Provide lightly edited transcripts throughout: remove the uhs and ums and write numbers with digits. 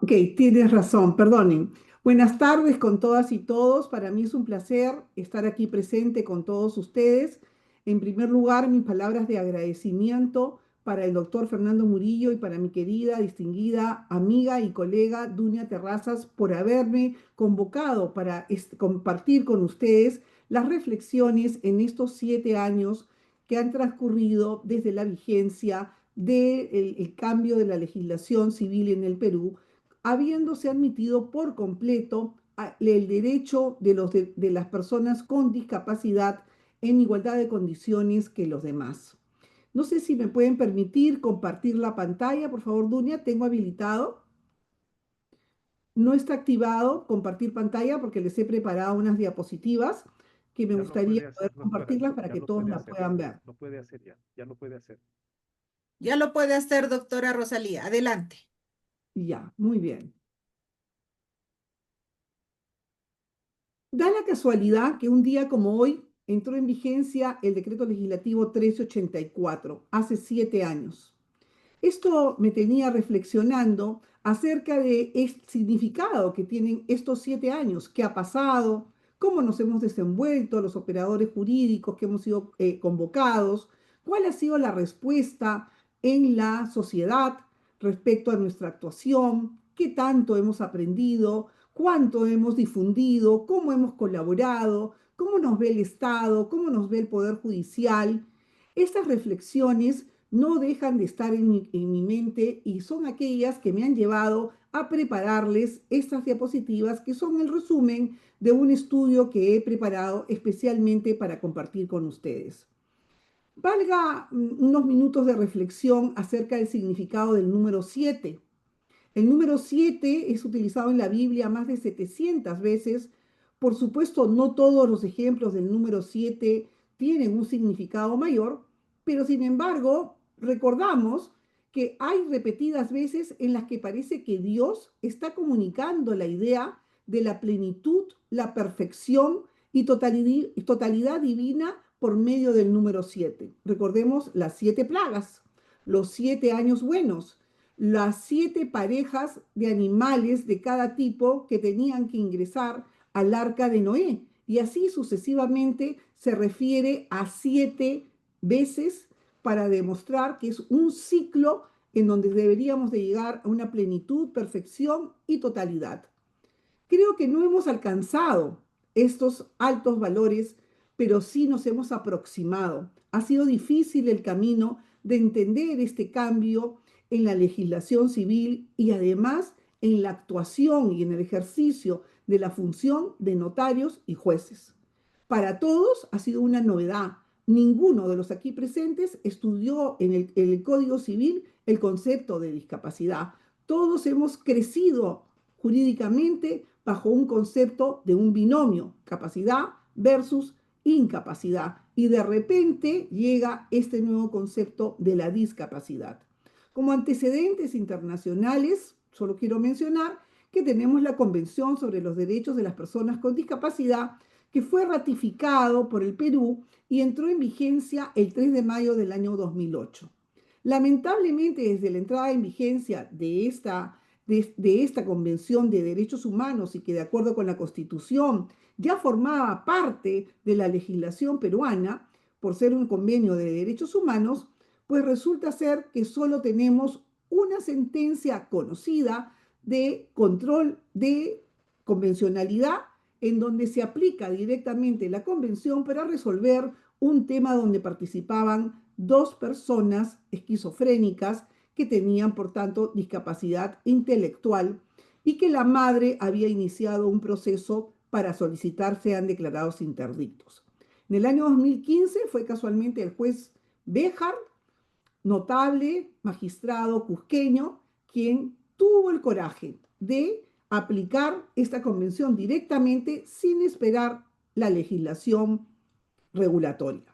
Ok, tienes razón, perdonen. Buenas tardes con todas y todos. Para mí es un placer estar aquí presente con todos ustedes. En primer lugar, mis palabras de agradecimiento para el doctor Fernando Murillo y para mi querida, distinguida amiga y colega Dunia Terrazas por haberme convocado para compartir con ustedes las reflexiones en estos 7 años que han transcurrido desde la vigencia del cambio de la legislación civil en el Perú, habiéndose admitido por completo el derecho de las personas con discapacidad en igualdad de condiciones que los demás. No sé si me pueden permitir compartir la pantalla, por favor, Dunia, tengo habilitado. No está activado compartir pantalla porque les he preparado unas diapositivas que me Ya lo gustaría puede poder hacer, doctora. compartirlas para Ya que lo todos puede la hacer. puedan ver. Lo puede hacer ya. Ya lo puede hacer. Ya lo puede hacer, doctora Rosalía. Adelante. Ya, muy bien. Da la casualidad que un día como hoy entró en vigencia el decreto legislativo 1384, hace 7 años. Esto me tenía reflexionando acerca de significado que tienen estos 7 años, qué ha pasado, cómo nos hemos desenvuelto, los operadores jurídicos que hemos sido convocados, cuál ha sido la respuesta en la sociedad respecto a nuestra actuación, qué tanto hemos aprendido, cuánto hemos difundido, cómo hemos colaborado, cómo nos ve el Estado, cómo nos ve el Poder Judicial. Estas reflexiones no dejan de estar en mi mente y son aquellas que me han llevado a prepararles estas diapositivas que son el resumen de un estudio que he preparado especialmente para compartir con ustedes. Valga unos minutos de reflexión acerca del significado del número 7. El número 7 es utilizado en la Biblia más de 700 veces. Por supuesto, no todos los ejemplos del número 7 tienen un significado mayor, pero sin embargo, recordamos que hay repetidas veces en las que parece que Dios está comunicando la idea de la plenitud, la perfección y totalidad divina por medio del número 7. Recordemos las 7 plagas, los 7 años buenos, las 7 parejas de animales de cada tipo que tenían que ingresar al arca de Noé. Y así sucesivamente se refiere a 7 veces para demostrar que es un ciclo en donde deberíamos de llegar a una plenitud, perfección y totalidad. Creo que no hemos alcanzado estos altos valores, pero sí nos hemos aproximado. Ha sido difícil el camino de entender este cambio en la legislación civil y además en la actuación y en el ejercicio de la función de notarios y jueces. Para todos ha sido una novedad. Ninguno de los aquí presentes estudió en el Código Civil el concepto de discapacidad. Todos hemos crecido jurídicamente bajo un concepto de un binomio, capacidad versus incapacidad. Y de repente llega este nuevo concepto de la discapacidad. Como antecedentes internacionales, solo quiero mencionar que tenemos la Convención sobre los Derechos de las Personas con Discapacidad, que fue ratificado por el Perú y entró en vigencia el 3 de mayo del año 2008. Lamentablemente, desde la entrada en vigencia de esta Convención de Derechos Humanos y que de acuerdo con la Constitución ya formaba parte de la legislación peruana, por ser un convenio de derechos humanos, pues resulta ser que solo tenemos una sentencia conocida de control de convencionalidad en donde se aplica directamente la convención para resolver un tema donde participaban 2 personas esquizofrénicas que tenían, por tanto, discapacidad intelectual y que la madre había iniciado un proceso para solicitar sean declarados interdictos. En el año 2015 fue casualmente el juez Béjar, notable magistrado cusqueño, quien tuvo el coraje de aplicar esta convención directamente sin esperar la legislación regulatoria.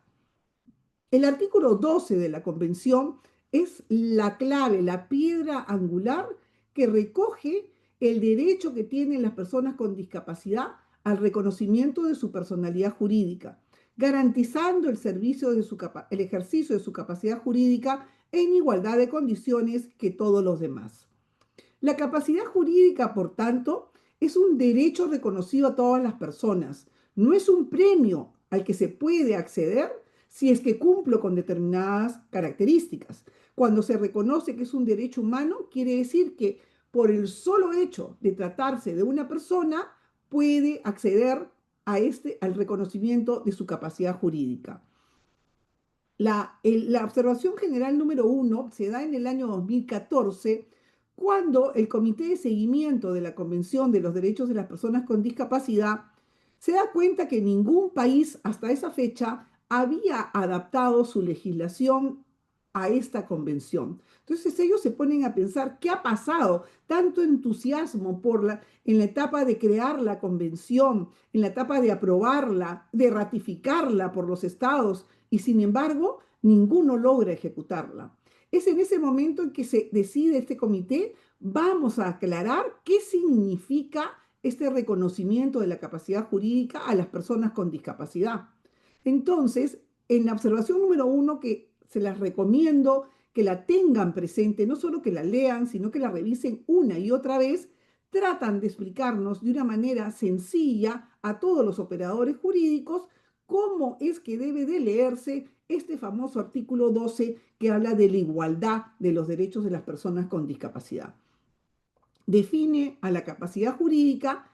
El artículo 12 de la convención es la clave, la piedra angular que recoge el derecho que tienen las personas con discapacidad al reconocimiento de su personalidad jurídica, garantizando el ejercicio de su capacidad jurídica en igualdad de condiciones que todos los demás. La capacidad jurídica, por tanto, es un derecho reconocido a todas las personas. No es un premio al que se puede acceder si es que cumplo con determinadas características. Cuando se reconoce que es un derecho humano, quiere decir que por el solo hecho de tratarse de una persona, puede acceder al reconocimiento de su capacidad jurídica. La observación general número 1 se da en el año 2014, cuando el Comité de Seguimiento de la Convención de los Derechos de las Personas con Discapacidad se da cuenta que ningún país hasta esa fecha había adaptado su legislación a esta convención. Entonces ellos se ponen a pensar qué ha pasado, tanto entusiasmo en la etapa de crear la convención, en la etapa de aprobarla, de ratificarla por los estados, y sin embargo, ninguno logra ejecutarla. Es en ese momento en que se decide este comité, vamos a aclarar qué significa este reconocimiento de la capacidad jurídica a las personas con discapacidad. Entonces, en la observación número 1, que se las recomiendo que la tengan presente, no solo que la lean, sino que la revisen una y otra vez, tratan de explicarnos de una manera sencilla a todos los operadores jurídicos cómo es que debe de leerse este famoso artículo 12 que habla de la igualdad de los derechos de las personas con discapacidad. Define a la capacidad jurídica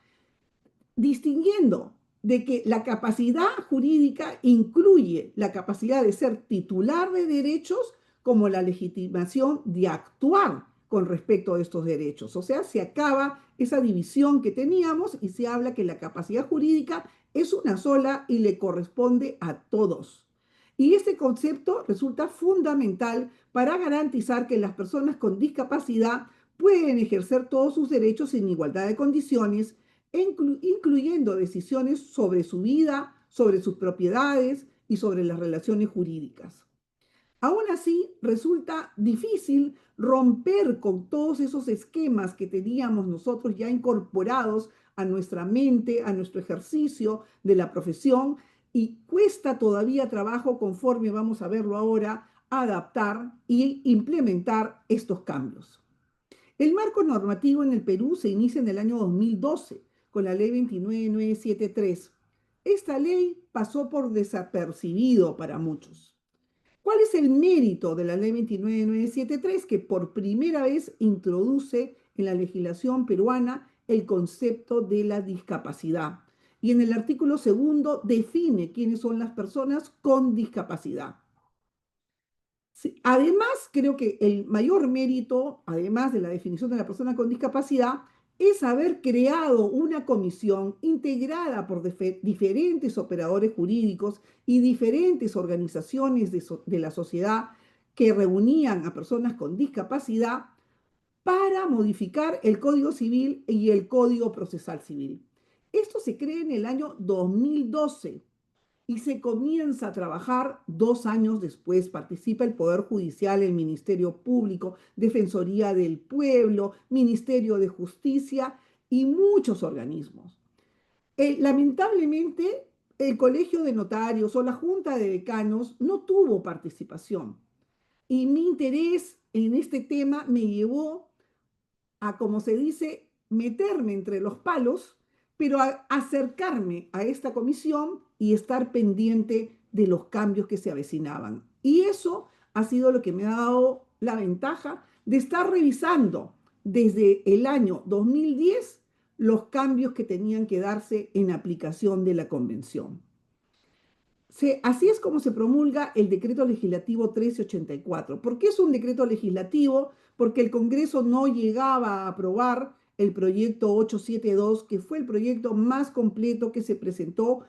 distinguiendo de que la capacidad jurídica incluye la capacidad de ser titular de derechos como la legitimación de actuar con respecto a estos derechos. O sea, se acaba esa división que teníamos y se habla que la capacidad jurídica es una sola y le corresponde a todos. Y este concepto resulta fundamental para garantizar que las personas con discapacidad pueden ejercer todos sus derechos en igualdad de condiciones, incluyendo decisiones sobre su vida, sobre sus propiedades y sobre las relaciones jurídicas. Aún así, resulta difícil romper con todos esos esquemas que teníamos nosotros ya incorporados a nuestra mente, a nuestro ejercicio de la profesión, y cuesta todavía trabajo, conforme vamos a verlo ahora, adaptar e implementar estos cambios. El marco normativo en el Perú se inicia en el año 2012 con la ley 29973. Esta ley pasó por desapercibido para muchos. ¿Cuál es el mérito de la ley 29973? Que por primera vez introduce en la legislación peruana el concepto de la discapacidad. Y en el artículo 2 define quiénes son las personas con discapacidad. Además, creo que el mayor mérito, además de la definición de la persona con discapacidad, es haber creado una comisión integrada por diferentes operadores jurídicos y diferentes organizaciones de la sociedad que reunían a personas con discapacidad para modificar el Código Civil y el Código Procesal Civil. Esto se crea en el año 2012 y se comienza a trabajar 2 años después. Participa el Poder Judicial, el Ministerio Público, Defensoría del Pueblo, Ministerio de Justicia y muchos organismos. Lamentablemente, el Colegio de Notarios o la Junta de Decanos no tuvo participación. Y mi interés en este tema me llevó a, como se dice, meterme entre los palos, pero a acercarme a esta comisión y estar pendiente de los cambios que se avecinaban. Y eso ha sido lo que me ha dado la ventaja de estar revisando desde el año 2010 los cambios que tenían que darse en aplicación de la convención. Así es como se promulga el decreto legislativo 1384. ¿Por qué es un decreto legislativo? Porque el Congreso no llegaba a aprobar el proyecto 872, que fue el proyecto más completo que se presentó,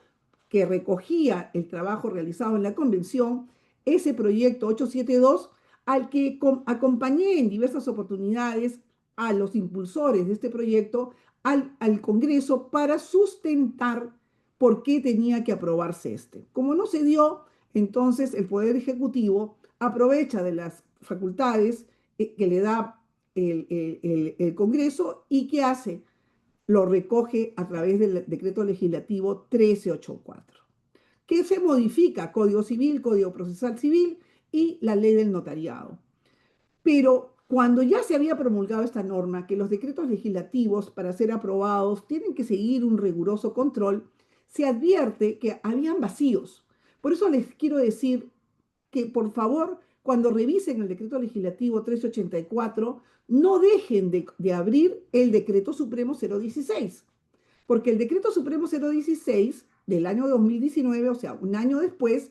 que recogía el trabajo realizado en la convención. Ese proyecto 872, al que acompañé en diversas oportunidades a los impulsores de este proyecto, al Congreso, para sustentar por qué tenía que aprobarse este. Como no se dio, entonces el Poder Ejecutivo aprovecha de las facultades que le da el Congreso, y ¿qué hace? Lo recoge a través del decreto legislativo 1384, que se modifica Código Civil, Código Procesal Civil y la ley del notariado. Pero Cuando ya se había promulgado esta norma, que los decretos legislativos para ser aprobados tienen que seguir un riguroso control, se advierte que habían vacíos. Por eso les quiero decir que, por favor, cuando revisen el decreto legislativo 384, no dejen de abrir el decreto supremo 016, porque el decreto supremo 016 del año 2019, o sea, un año después,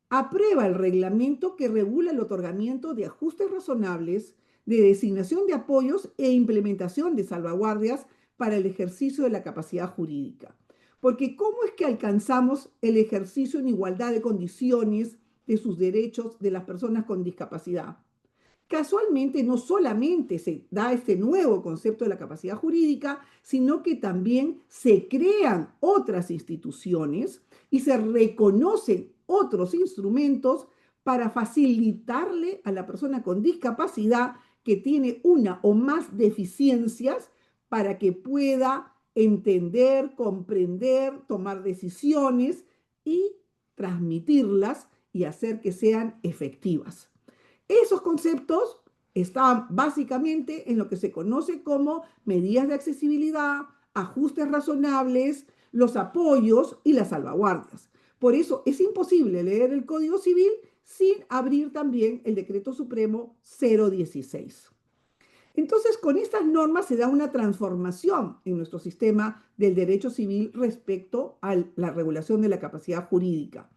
aprueba el reglamento que regula el otorgamiento de ajustes razonables, de designación de apoyos e implementación de salvaguardias para el ejercicio de la capacidad jurídica. Porque ¿cómo es que alcanzamos el ejercicio en igualdad de condiciones de sus derechos de las personas con discapacidad? Casualmente, no solamente se da este nuevo concepto de la capacidad jurídica, sino que también se crean otras instituciones y se reconocen otros instrumentos para facilitarle a la persona con discapacidad que tiene una o más deficiencias para que pueda entender, comprender, tomar decisiones y transmitirlas y hacer que sean efectivas. Esos conceptos están básicamente en lo que se conoce como medidas de accesibilidad, ajustes razonables, los apoyos y las salvaguardias. Por eso es imposible leer el Código Civil sin abrir también el Decreto Supremo 016. Entonces, con estas normas se da una transformación en nuestro sistema del derecho civil respecto a la regulación de la capacidad jurídica.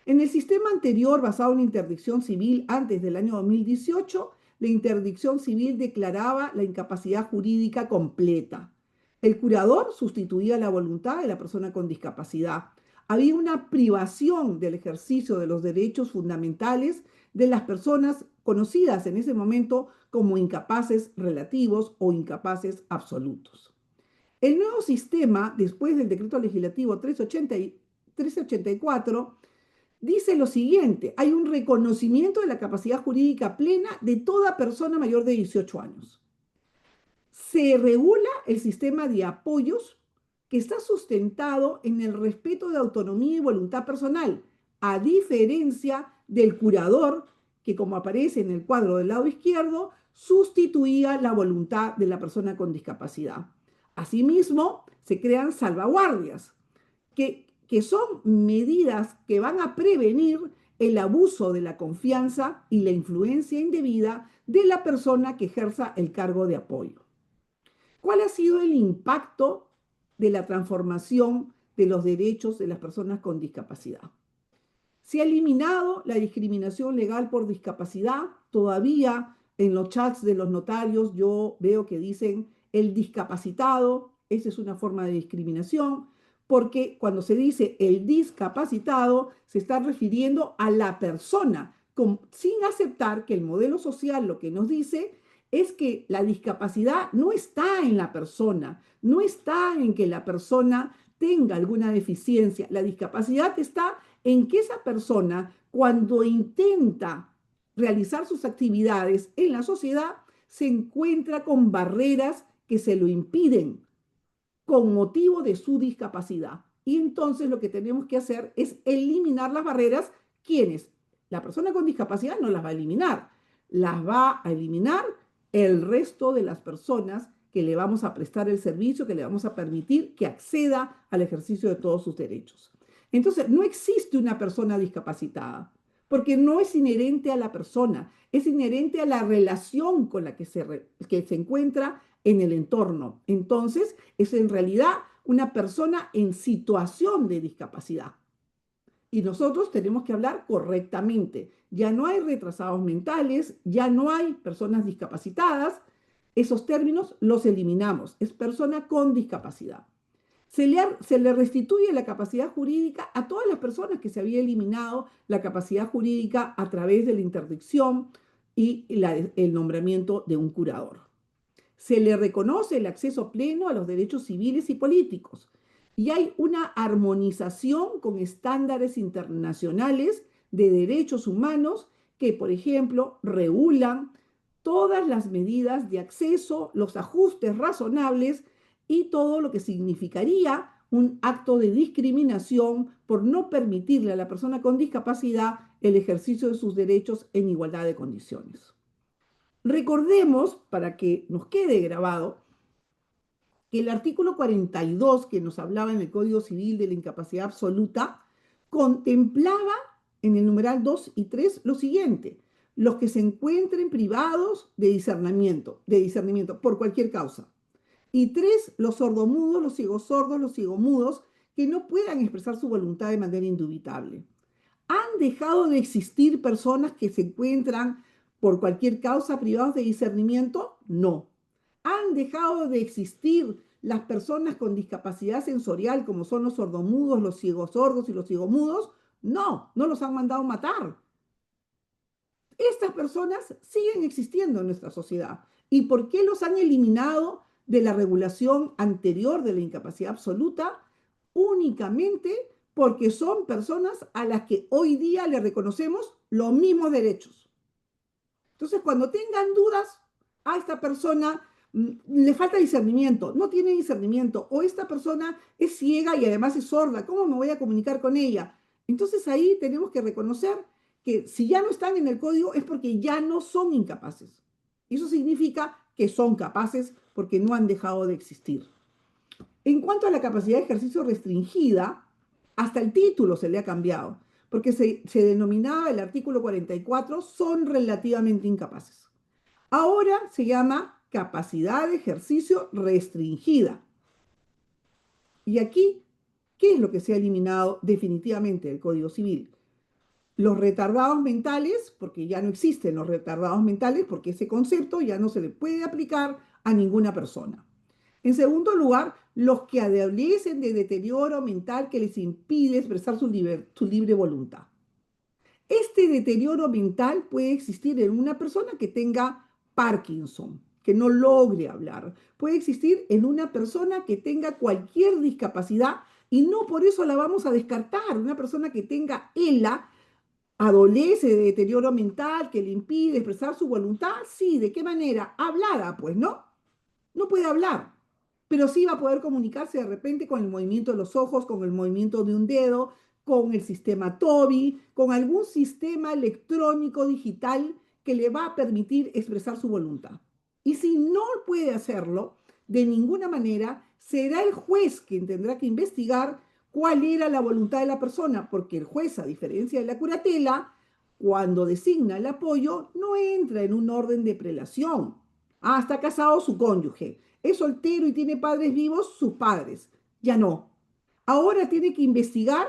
En el sistema anterior, basado en la interdicción civil antes del año 2018, la interdicción civil declaraba la incapacidad jurídica completa. El curador sustituía la voluntad de la persona con discapacidad. Había una privación del ejercicio de los derechos fundamentales de las personas conocidas en ese momento como incapaces relativos o incapaces absolutos. El nuevo sistema, después del decreto legislativo 384, dice lo siguiente: hay un reconocimiento de la capacidad jurídica plena de toda persona mayor de 18 años. Se regula el sistema de apoyos que está sustentado en el respeto de autonomía y voluntad personal, a diferencia del curador, que como aparece en el cuadro del lado izquierdo, sustituía la voluntad de la persona con discapacidad. Asimismo, se crean salvaguardias, que son medidas que van a prevenir el abuso de la confianza y la influencia indebida de la persona que ejerza el cargo de apoyo. ¿Cuál ha sido el impacto de la transformación de los derechos de las personas con discapacidad? Se ha eliminado la discriminación legal por discapacidad. Todavía en los chats de los notarios yo veo que dicen el discapacitado. Esa es una forma de discriminación, porque cuando se dice el discapacitado se está refiriendo a la persona, sin aceptar que el modelo social lo que nos dice es que la discapacidad no está en la persona, no está en que la persona tenga alguna deficiencia. La discapacidad está en que esa persona, cuando intenta realizar sus actividades en la sociedad, se encuentra con barreras que se lo impiden con motivo de su discapacidad. Y entonces lo que tenemos que hacer es eliminar las barreras. ¿Quiénes? La persona con discapacidad no las va a eliminar, las va a eliminar el resto de las personas que le vamos a prestar el servicio, que le vamos a permitir que acceda al ejercicio de todos sus derechos. Entonces, no existe una persona discapacitada, porque no es inherente a la persona, es inherente a la relación con la que se encuentra en el entorno. Entonces, es en realidad una persona en situación de discapacidad. Y nosotros tenemos que hablar correctamente. Ya no hay retrasados mentales, ya no hay personas discapacitadas. Esos términos los eliminamos. Es persona con discapacidad. Se le restituye la capacidad jurídica a todas las personas que se había eliminado la capacidad jurídica a través de la interdicción y el nombramiento de un curador. Se le reconoce el acceso pleno a los derechos civiles y políticos. Y hay una armonización con estándares internacionales de derechos humanos que, por ejemplo, regulan todas las medidas de acceso, los ajustes razonables y todo lo que significaría un acto de discriminación por no permitirle a la persona con discapacidad el ejercicio de sus derechos en igualdad de condiciones. Recordemos, para que nos quede grabado, que el artículo 42, que nos hablaba en el Código Civil de la incapacidad absoluta, contemplaba en el numeral 2 y 3 lo siguiente: los que se encuentren privados de discernimiento por cualquier causa. Y 3, los sordomudos, los ciegosordos, los ciegomudos, que no puedan expresar su voluntad de manera indubitable. ¿Han dejado de existir personas que se encuentran por cualquier causa privados de discernimiento? No. ¿Han dejado de existir las personas con discapacidad sensorial, como son los sordomudos, los ciegosordos y los ciegomudos? No, no los han mandado matar. Estas personas siguen existiendo en nuestra sociedad. ¿Y por qué los han eliminado de la regulación anterior de la incapacidad absoluta? Únicamente porque son personas a las que hoy día le reconocemos los mismos derechos. Entonces, cuando tengan dudas, a esta persona le falta discernimiento, no tiene discernimiento, o esta persona es ciega y además es sorda, ¿cómo me voy a comunicar con ella? Entonces ahí tenemos que reconocer que si ya no están en el código es porque ya no son incapaces. Eso significa que son capaces porque no han dejado de existir. En cuanto a la capacidad de ejercicio restringida, hasta el título se le ha cambiado, porque se denominaba el artículo 44, son relativamente incapaces. Ahora se llama capacidad de ejercicio restringida. Y aquí, ¿qué es lo que se ha eliminado definitivamente del Código Civil? Los retardados mentales, porque ya no existen los retardados mentales, porque ese concepto ya no se le puede aplicar a ninguna persona. En segundo lugar, los que adolecen de deterioro mental que les impide expresar su libre voluntad. Este deterioro mental puede existir en una persona que tenga Parkinson, que no logre hablar. Puede existir en una persona que tenga cualquier discapacidad y no por eso la vamos a descartar. Una persona que tenga ELA adolece de deterioro mental que le impide expresar su voluntad. Sí, ¿de qué manera? Hablada, pues, ¿no? No puede hablar, pero sí va a poder comunicarse de repente con el movimiento de los ojos, con el movimiento de un dedo, con el sistema TOBI, con algún sistema electrónico digital que le va a permitir expresar su voluntad. Y si no puede hacerlo, de ninguna manera será el juez quien tendrá que investigar cuál era la voluntad de la persona, porque el juez, a diferencia de la curatela, cuando designa el apoyo, no entra en un orden de prelación. Ah, está casado su cónyuge. Es soltero y tiene padres vivos, sus padres. Ya no. Ahora tiene que investigar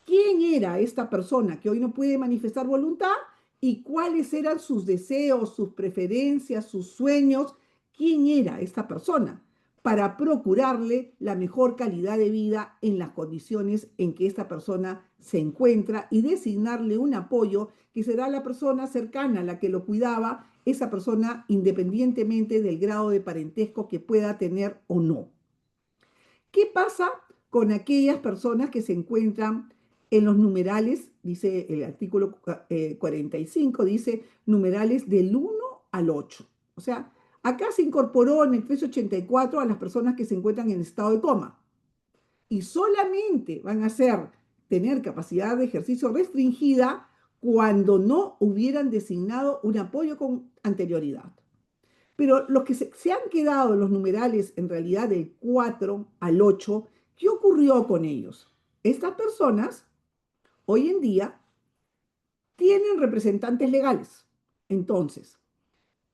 quién era esta persona que hoy no puede manifestar voluntad y cuáles eran sus deseos, sus preferencias, sus sueños. ¿Quién era esta persona? Para procurarle la mejor calidad de vida en las condiciones en que esta persona se encuentra y designarle un apoyo que será la persona cercana a la que lo cuidaba, esa persona independientemente del grado de parentesco que pueda tener o no. ¿Qué pasa con aquellas personas que se encuentran en los numerales? Dice el artículo 45, dice numerales del 1 al 8. O sea, acá se incorporó en el 384 a las personas que se encuentran en estado de coma. Y solamente van a tener capacidad de ejercicio restringida cuando no hubieran designado un apoyo con anterioridad. Pero los que se han quedado en los numerales en realidad del 4 al 8, ¿qué ocurrió con ellos? Estas personas hoy en día tienen representantes legales. Entonces,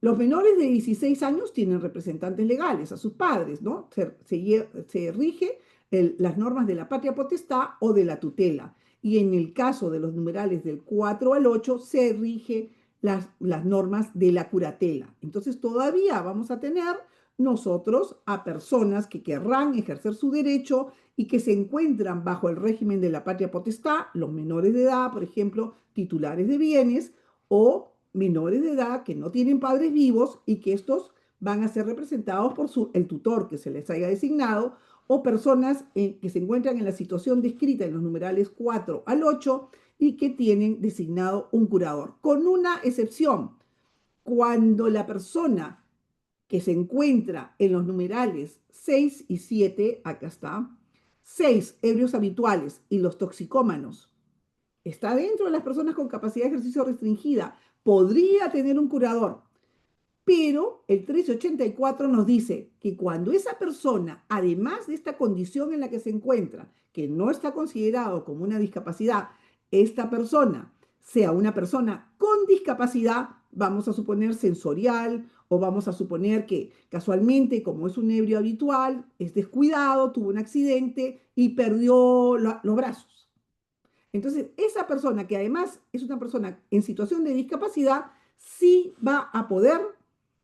los menores de 16 años tienen representantes legales a sus padres, ¿no? Se rige las normas de la patria potestad o de la tutela. Y en el caso de los numerales del 4 al 8, se rige las normas de la curatela. Entonces todavía vamos a tener nosotros a personas que querrán ejercer su derecho y que se encuentran bajo el régimen de la patria potestad, los menores de edad, por ejemplo, titulares de bienes o menores de edad que no tienen padres vivos y que estos van a ser representados por el tutor que se les haya designado o personas que se encuentran en la situación descrita en los numerales 4 al 8 y que tienen designado un curador. Con una excepción, cuando la persona que se encuentra en los numerales 6 y 7, acá está, 6 ebrios habituales y los toxicómanos, está dentro de las personas con capacidad de ejercicio restringida, podría tener un curador, Pero el 1384 nos dice que cuando esa persona, además de esta condición en la que se encuentra, que no está considerado como una discapacidad, esta persona sea una persona con discapacidad, vamos a suponer sensorial, o vamos a suponer que casualmente, como es un ebrio habitual, es descuidado, tuvo un accidente y perdió los brazos. Entonces, esa persona que además es una persona en situación de discapacidad, sí va a poder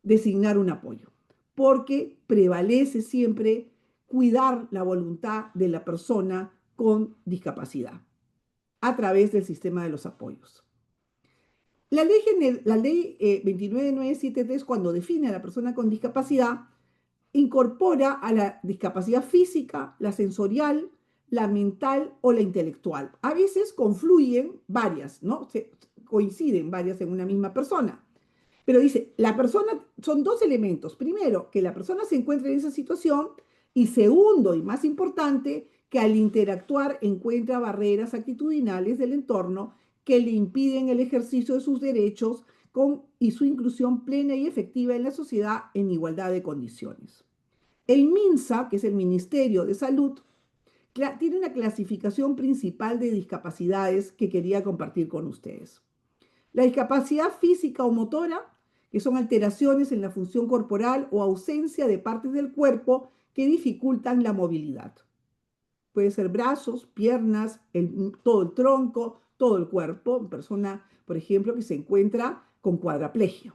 designar un apoyo, porque prevalece siempre cuidar la voluntad de la persona con discapacidad a través del sistema de los apoyos. La ley 29973, cuando define a la persona con discapacidad, incorpora a la discapacidad física, la sensorial, la mental o la intelectual. A veces confluyen varias, ¿no? Coinciden varias en una misma persona. Pero dice, la persona, son dos elementos. Primero, que la persona se encuentre en esa situación. Y segundo, y más importante, que al interactuar encuentra barreras actitudinales del entorno que le impiden el ejercicio de sus derechos y su inclusión plena y efectiva en la sociedad en igualdad de condiciones. El MINSA, que es el Ministerio de Salud, tiene una clasificación principal de discapacidades que quería compartir con ustedes. La discapacidad física o motora, que son alteraciones en la función corporal o ausencia de partes del cuerpo que dificultan la movilidad. Puede ser brazos, piernas, todo el tronco, todo el cuerpo. Persona, por ejemplo, que se encuentra con cuadraplegia.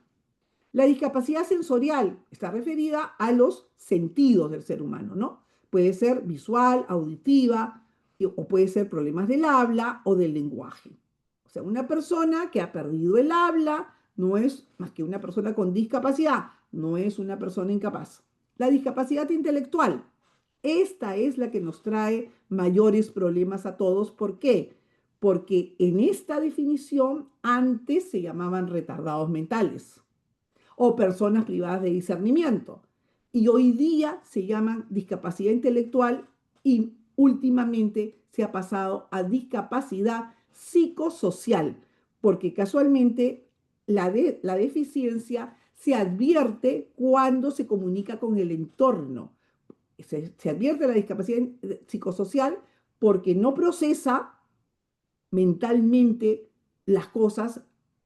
La discapacidad sensorial está referida a los sentidos del ser humano, ¿no? Puede ser visual, auditiva, o puede ser problemas del habla o del lenguaje. O sea, una persona que ha perdido el habla no es más que una persona con discapacidad, no es una persona incapaz. La discapacidad intelectual, esta es la que nos trae mayores problemas a todos. ¿Por qué? Porque en esta definición antes se llamaban retardados mentales o personas privadas de discernimiento. Y hoy día se llaman discapacidad intelectual y últimamente se ha pasado a discapacidad psicosocial, porque casualmente la deficiencia se advierte cuando se comunica con el entorno. Se advierte la discapacidad psicosocial porque no procesa mentalmente las cosas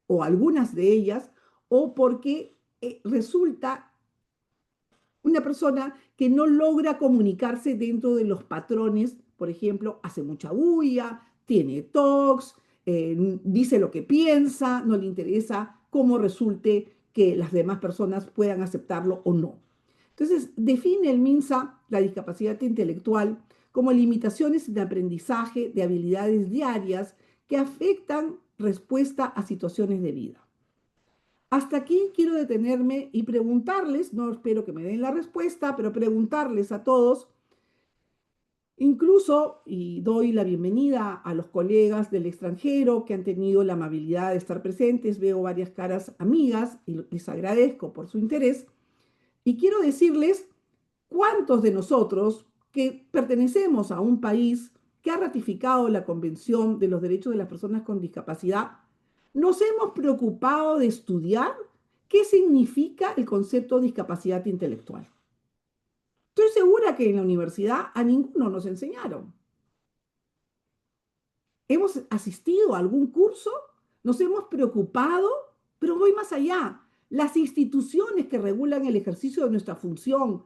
o algunas de ellas, o porque resulta una persona que no logra comunicarse dentro de los patrones. Por ejemplo, hace mucha bulla, tiene tocs, dice lo que piensa, no le interesa cómo resulte que las demás personas puedan aceptarlo o no. Entonces, define el MINSA la discapacidad intelectual como limitaciones en aprendizaje de habilidades diarias que afectan respuesta a situaciones de vida. Hasta aquí quiero detenerme y preguntarles, no espero que me den la respuesta, pero preguntarles a todos, incluso, y doy la bienvenida a los colegas del extranjero que han tenido la amabilidad de estar presentes, veo varias caras amigas y les agradezco por su interés, y quiero decirles cuántos de nosotros que pertenecemos a un país que ha ratificado la Convención de los Derechos de las Personas con Discapacidad, nos hemos preocupado de estudiar qué significa el concepto de discapacidad intelectual. Estoy segura que en la universidad a ninguno nos enseñaron. Hemos asistido a algún curso, nos hemos preocupado, pero voy más allá. Las instituciones que regulan el ejercicio de nuestra función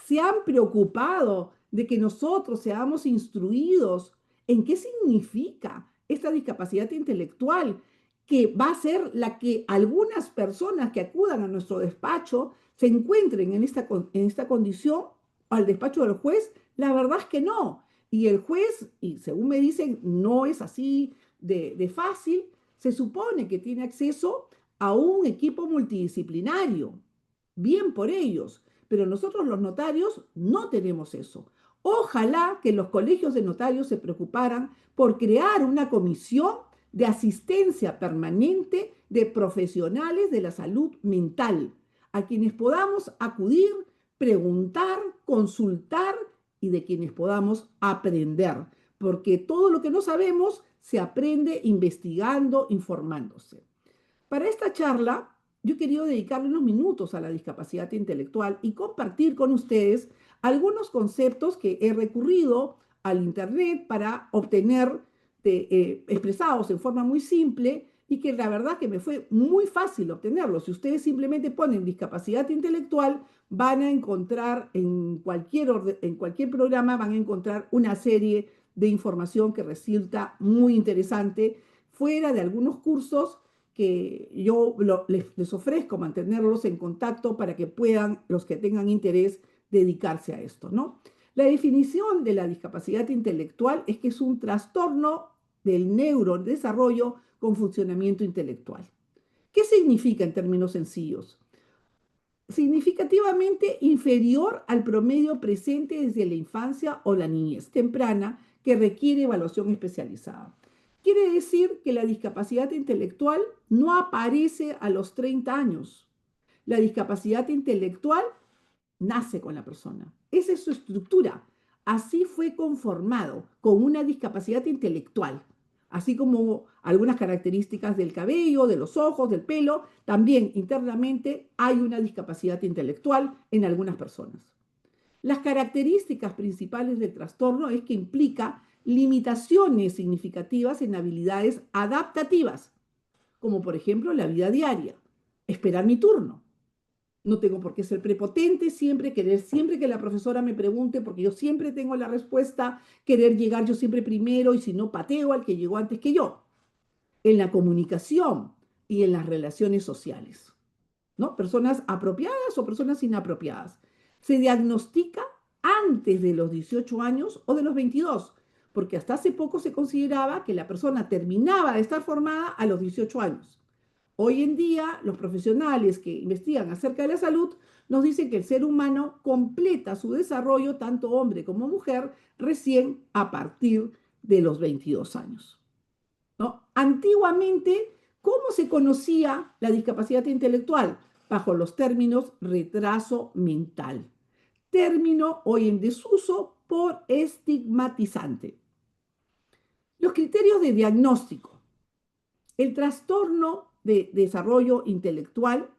se han preocupado de que nosotros seamos instruidos en qué significa esta discapacidad intelectual, que va a ser la que algunas personas que acudan a nuestro despacho se encuentren en esta condición al despacho del juez. La verdad es que no. Y el juez, y según me dicen, no es así de fácil, se supone que tiene acceso a un equipo multidisciplinario. Bien por ellos, pero nosotros los notarios no tenemos eso. Ojalá que los colegios de notarios se preocuparan por crear una comisión de asistencia permanente de profesionales de la salud mental, a quienes podamos acudir, preguntar, consultar y de quienes podamos aprender, porque todo lo que no sabemos se aprende investigando, informándose. Para esta charla yo he querido dedicarle unos minutos a la discapacidad intelectual y compartir con ustedes algunos conceptos que he recurrido al Internet para obtener expresados en forma muy simple y que la verdad que me fue muy fácil obtenerlos. Si ustedes simplemente ponen discapacidad intelectual, van a encontrar en cualquier programa, van a encontrar una serie de información que resulta muy interesante, fuera de algunos cursos que yo les ofrezco mantenerlos en contacto para que puedan, los que tengan interés, dedicarse a esto, ¿no? La definición de la discapacidad intelectual es que es un trastorno del neurodesarrollo con funcionamiento intelectual. ¿Qué significa en términos sencillos? Significativamente inferior al promedio presente desde la infancia o la niñez temprana que requiere evaluación especializada. Quiere decir que la discapacidad intelectual no aparece a los 30 años. La discapacidad intelectual nace con la persona. Esa es su estructura. Así fue conformado, con una discapacidad intelectual. Así como algunas características del cabello, de los ojos, del pelo, también internamente hay una discapacidad intelectual en algunas personas. Las características principales del trastorno es que implica limitaciones significativas en habilidades adaptativas, como por ejemplo la vida diaria, esperar mi turno. No tengo por qué ser prepotente, siempre querer, siempre que la profesora me pregunte, porque yo siempre tengo la respuesta, querer llegar yo siempre primero y si no pateo al que llegó antes que yo. En la comunicación y en las relaciones sociales, ¿no? Personas apropiadas o personas inapropiadas. Se diagnostica antes de los 18 años o de los 22, porque hasta hace poco se consideraba que la persona terminaba de estar formada a los 18 años. Hoy en día, los profesionales que investigan acerca de la salud nos dicen que el ser humano completa su desarrollo, tanto hombre como mujer, recién a partir de los 22 años, ¿no? Antiguamente, ¿cómo se conocía la discapacidad intelectual? Bajo los términos retraso mental, término hoy en desuso por estigmatizante. Los criterios de diagnóstico. El trastorno de desarrollo intelectual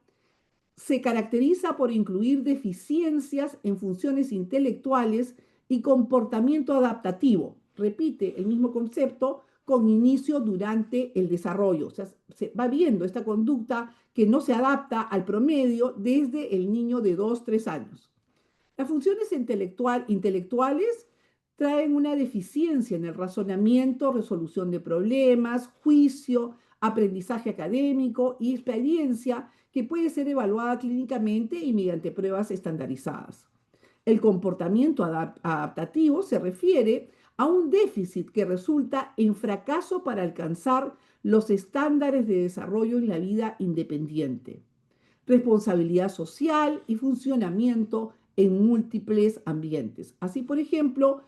se caracteriza por incluir deficiencias en funciones intelectuales y comportamiento adaptativo. Repite el mismo concepto con inicio durante el desarrollo. O sea, se va viendo esta conducta que no se adapta al promedio desde el niño de 2, 3 años. Las funciones intelectuales traen una deficiencia en el razonamiento, resolución de problemas, juicio, aprendizaje académico y experiencia que puede ser evaluada clínicamente y mediante pruebas estandarizadas. El comportamiento adaptativo se refiere a un déficit que resulta en fracaso para alcanzar los estándares de desarrollo en la vida independiente. Responsabilidad social y funcionamiento en múltiples ambientes. Así, por ejemplo,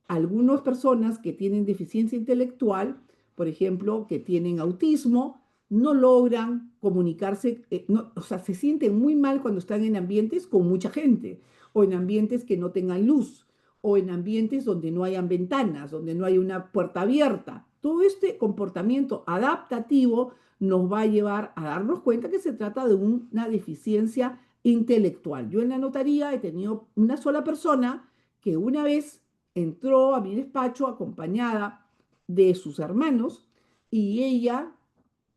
algunas personas que tienen deficiencia intelectual, por ejemplo, que tienen autismo, no logran comunicarse, o sea, se sienten muy mal cuando están en ambientes con mucha gente, o en ambientes que no tengan luz, o en ambientes donde no hayan ventanas, donde no hay una puerta abierta. Todo este comportamiento adaptativo nos va a llevar a darnos cuenta que se trata de una deficiencia intelectual. Yo en la notaría he tenido una sola persona que una vez entró a mi despacho acompañada de sus hermanos y ella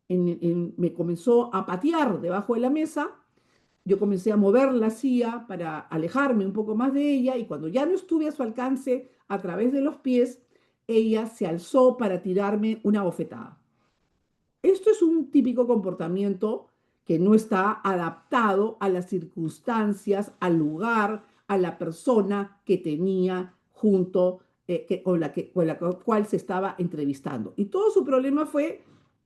me comenzó a patear debajo de la mesa. Yo comencé a mover la silla para alejarme un poco más de ella y cuando ya no estuve a su alcance a través de los pies, ella se alzó para tirarme una bofetada. Esto es un típico comportamiento que no está adaptado a las circunstancias, al lugar, a la persona que tenía junto, con la cual se estaba entrevistando. Y todo su problema fue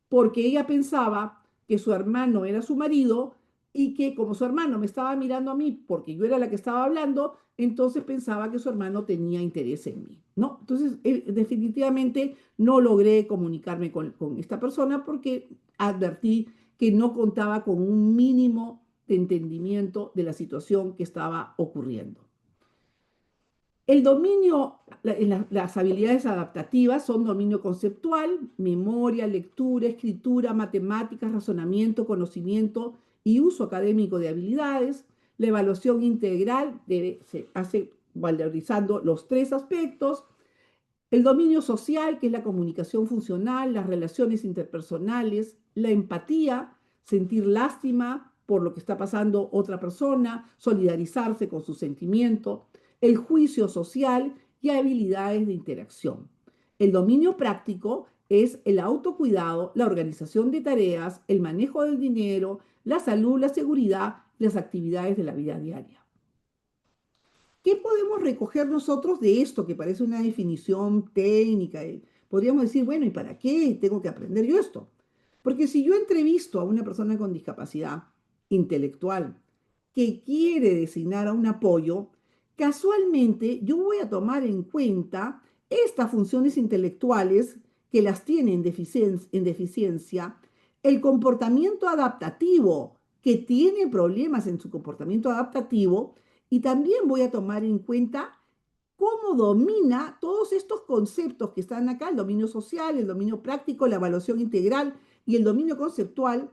porque ella pensaba que su hermano era su marido y que como su hermano me estaba mirando a mí porque yo era la que estaba hablando, entonces pensaba que su hermano tenía interés en mí, ¿no? Entonces, definitivamente no logré comunicarme con esta persona porque advertí que no contaba con un mínimo de entendimiento de la situación que estaba ocurriendo. El dominio, las habilidades adaptativas son dominio conceptual, memoria, lectura, escritura, matemáticas, razonamiento, conocimiento y uso académico de habilidades. La evaluación integral se hace valorizando los tres aspectos. El dominio social, que es la comunicación funcional, las relaciones interpersonales, la empatía, sentir lástima por lo que está pasando otra persona, solidarizarse con su sentimiento, el juicio social y habilidades de interacción. El dominio práctico es el autocuidado, la organización de tareas, el manejo del dinero, la salud, la seguridad y las actividades de la vida diaria. ¿Qué podemos recoger nosotros de esto que parece una definición técnica? Podríamos decir, bueno, ¿y para qué tengo que aprender yo esto? Porque si yo entrevisto a una persona con discapacidad intelectual que quiere designar a un apoyo, casualmente yo voy a tomar en cuenta estas funciones intelectuales que las tiene en deficiencia, el comportamiento adaptativo, que tiene problemas en su comportamiento adaptativo, y también voy a tomar en cuenta cómo domina todos estos conceptos que están acá, el dominio social, el dominio práctico, la evaluación integral y el dominio conceptual,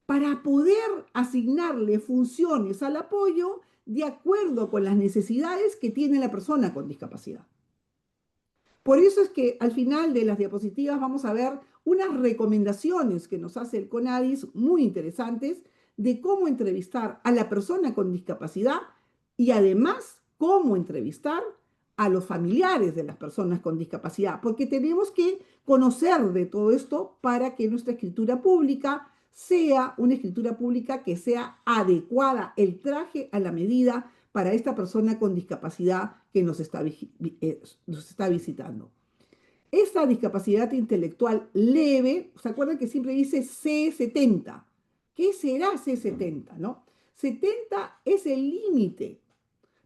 para poder asignarle funciones al apoyo de acuerdo con las necesidades que tiene la persona con discapacidad. Por eso es que al final de las diapositivas vamos a ver unas recomendaciones que nos hace el CONADIS muy interesantes de cómo entrevistar a la persona con discapacidad y además cómo entrevistar a los familiares de las personas con discapacidad, porque tenemos que conocer de todo esto para que nuestra escritura pública sea una escritura pública que sea adecuada, el traje a la medida para esta persona con discapacidad que nos está visitando. Esta discapacidad intelectual leve, ¿se acuerdan que siempre dice C70? ¿Qué será C70, no? 70 es el límite,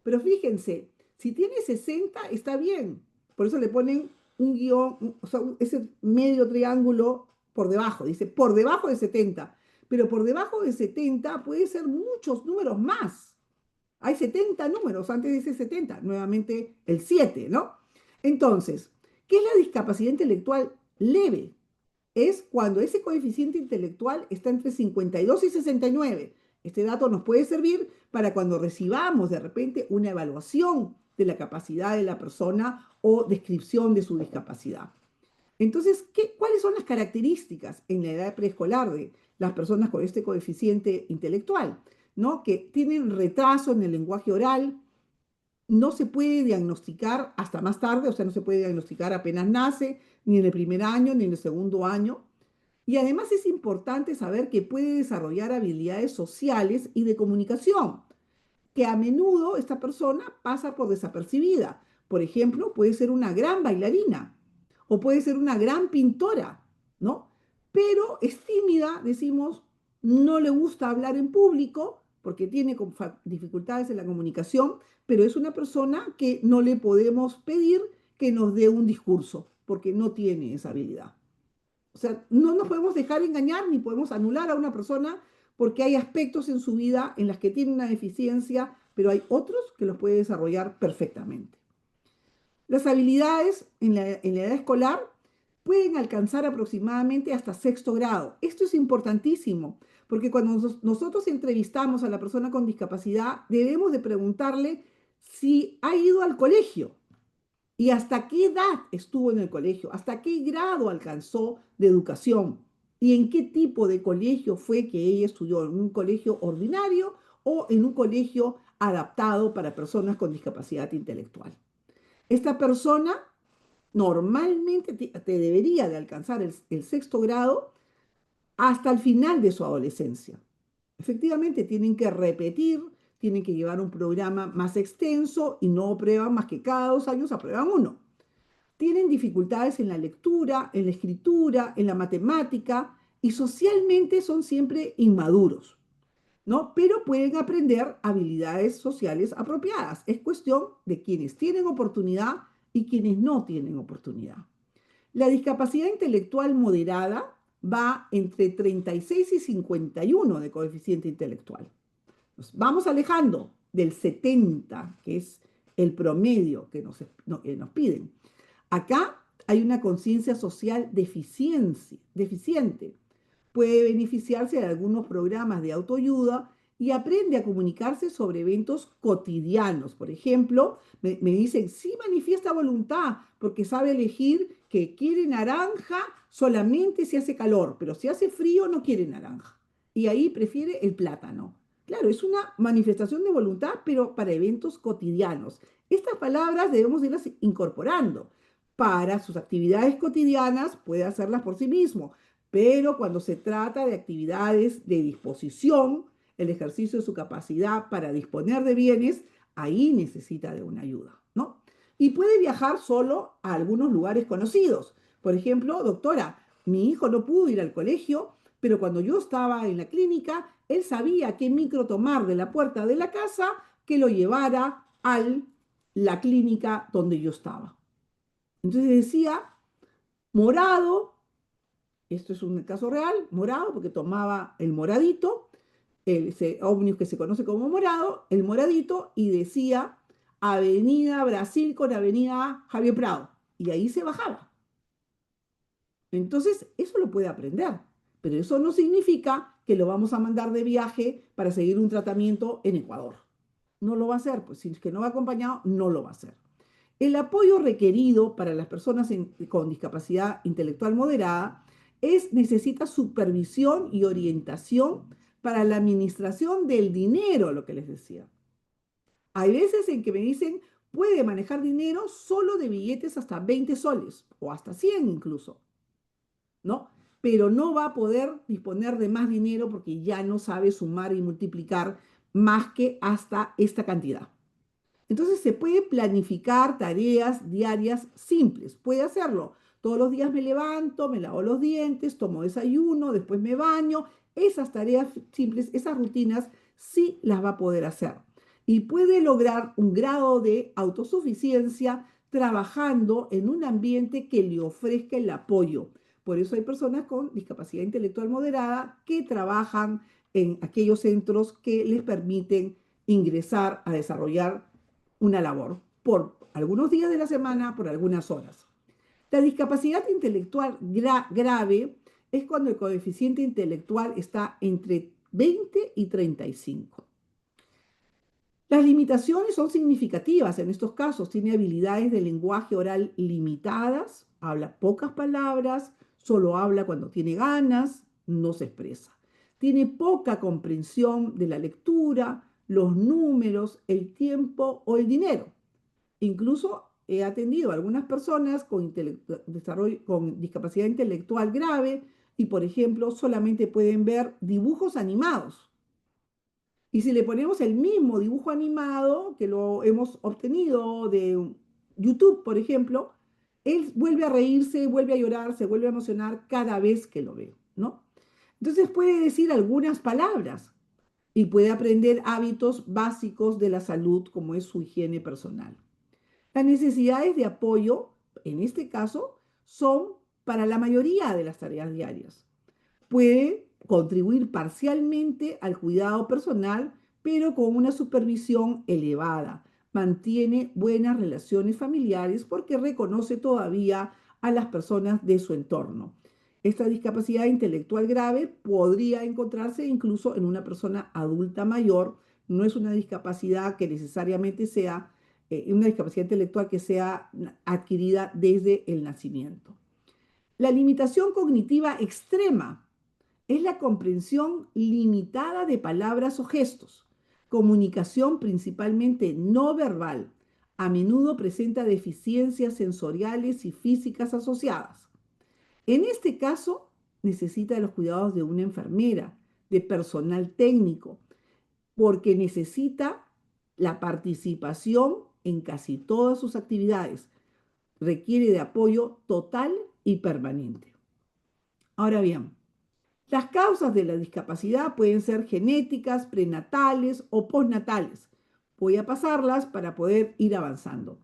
pero fíjense, si tiene 60 está bien, por eso le ponen un guión, o sea, ese medio triángulo por debajo, dice por debajo de 70, pero por debajo de 70 puede ser muchos números más. Hay 70 números antes de ese 70, nuevamente el 7, ¿no? Entonces, ¿qué es la discapacidad intelectual leve? Es cuando ese coeficiente intelectual está entre 52 y 69. Este dato nos puede servir para cuando recibamos de repente una evaluación de la capacidad de la persona o descripción de su discapacidad. Entonces, ¿cuáles son las características en la edad preescolar de las personas con este coeficiente intelectual? ¿No? Que tienen retraso en el lenguaje oral, no se puede diagnosticar hasta más tarde, o sea, no se puede diagnosticar apenas nace, ni en el primer año, ni en el segundo año. Y además es importante saber que puede desarrollar habilidades sociales y de comunicación, que a menudo esta persona pasa por desapercibida. Por ejemplo, puede ser una gran bailarina o puede ser una gran pintora, ¿no? Pero es tímida, decimos, no le gusta hablar en público porque tiene dificultades en la comunicación, pero es una persona que no le podemos pedir que nos dé un discurso porque no tiene esa habilidad. O sea, no nos podemos dejar engañar ni podemos anular a una persona porque hay aspectos en su vida en las que tiene una deficiencia, pero hay otros que los puede desarrollar perfectamente. Las habilidades en la edad escolar pueden alcanzar aproximadamente hasta sexto grado. Esto es importantísimo, porque cuando nosotros entrevistamos a la persona con discapacidad, debemos de preguntarle si ha ido al colegio y hasta qué edad estuvo en el colegio, hasta qué grado alcanzó de educación y en qué tipo de colegio fue que ella estudió, en un colegio ordinario o en un colegio adaptado para personas con discapacidad intelectual. Esta persona normalmente te debería de alcanzar el sexto grado hasta el final de su adolescencia. Efectivamente, tienen que repetir, tienen que llevar un programa más extenso y no aprueban más que cada 2 años, aprueban uno. Tienen dificultades en la lectura, en la escritura, en la matemática y socialmente son siempre inmaduros, ¿no? Pero pueden aprender habilidades sociales apropiadas. Es cuestión de quienes tienen oportunidad y quienes no tienen oportunidad. La discapacidad intelectual moderada va entre 36 y 51 de coeficiente intelectual. Nos vamos alejando del 70, que es el promedio que nos piden. Acá hay una conciencia social deficiente, Puede beneficiarse de algunos programas de autoayuda y aprende a comunicarse sobre eventos cotidianos. Por ejemplo, me dicen, sí manifiesta voluntad porque sabe elegir que quiere naranja solamente si hace calor, pero si hace frío no quiere naranja. Y ahí prefiere el plátano. Claro, es una manifestación de voluntad, pero para eventos cotidianos. Estas palabras debemos irlas incorporando. Para sus actividades cotidianas puede hacerlas por sí mismo, pero cuando se trata de actividades de disposición, el ejercicio de su capacidad para disponer de bienes, ahí necesita de una ayuda, ¿no? Y puede viajar solo a algunos lugares conocidos. Por ejemplo, doctora, mi hijo no pudo ir al colegio, pero cuando yo estaba en la clínica, él sabía qué micro tomar de la puerta de la casa que lo llevara a la clínica donde yo estaba. Entonces decía, morado, esto es un caso real, morado, porque tomaba el moradito, ese ómnibus que se conoce como morado, el moradito, y decía Avenida Brasil con Avenida Javier Prado. Y ahí se bajaba. Entonces, eso lo puede aprender, pero eso no significa que lo vamos a mandar de viaje para seguir un tratamiento en Ecuador. No lo va a hacer, pues si es que no va acompañado, no lo va a hacer. El apoyo requerido para las personas con discapacidad intelectual moderada necesita supervisión y orientación para la administración del dinero, lo que les decía. Hay veces en que me dicen, puede manejar dinero solo de billetes hasta 20 soles o hasta 100 incluso, ¿no? Pero no va a poder disponer de más dinero porque ya no sabe sumar y multiplicar más que hasta esta cantidad. Entonces se puede planificar tareas diarias simples. Puede hacerlo. Todos los días me levanto, me lavo los dientes, tomo desayuno, después me baño. Esas tareas simples, esas rutinas, sí las va a poder hacer. Y puede lograr un grado de autosuficiencia trabajando en un ambiente que le ofrezca el apoyo. Por eso hay personas con discapacidad intelectual moderada que trabajan en aquellos centros que les permiten ingresar a desarrollar una labor por algunos días de la semana, por algunas horas. La discapacidad intelectual grave es cuando el coeficiente intelectual está entre 20 y 35. Las limitaciones son significativas en estos casos. Tiene habilidades de lenguaje oral limitadas, habla pocas palabras, solo habla cuando tiene ganas, no se expresa. Tiene poca comprensión de la lectura, los números, el tiempo o el dinero. Incluso he atendido a algunas personas con discapacidad intelectual grave y, por ejemplo, solamente pueden ver dibujos animados. Y si le ponemos el mismo dibujo animado que lo hemos obtenido de YouTube, por ejemplo, él vuelve a reírse, vuelve a llorar, se vuelve a emocionar cada vez que lo ve, ¿no? Entonces puede decir algunas palabras y puede aprender hábitos básicos de la salud, como es su higiene personal. Las necesidades de apoyo, en este caso, son para la mayoría de las tareas diarias. Puede contribuir parcialmente al cuidado personal, pero con una supervisión elevada. Mantiene buenas relaciones familiares porque reconoce todavía a las personas de su entorno. Esta discapacidad intelectual grave podría encontrarse incluso en una persona adulta mayor. No es una discapacidad que necesariamente sea una discapacidad intelectual que sea adquirida desde el nacimiento. La limitación cognitiva extrema es la comprensión limitada de palabras o gestos, comunicación principalmente no verbal. A menudo presenta deficiencias sensoriales y físicas asociadas. En este caso, necesita de los cuidados de una enfermera, de personal técnico, porque necesita la participación en casi todas sus actividades. Requiere de apoyo total y permanente. Ahora bien, las causas de la discapacidad pueden ser genéticas, prenatales o postnatales. Voy a pasarlas para poder ir avanzando.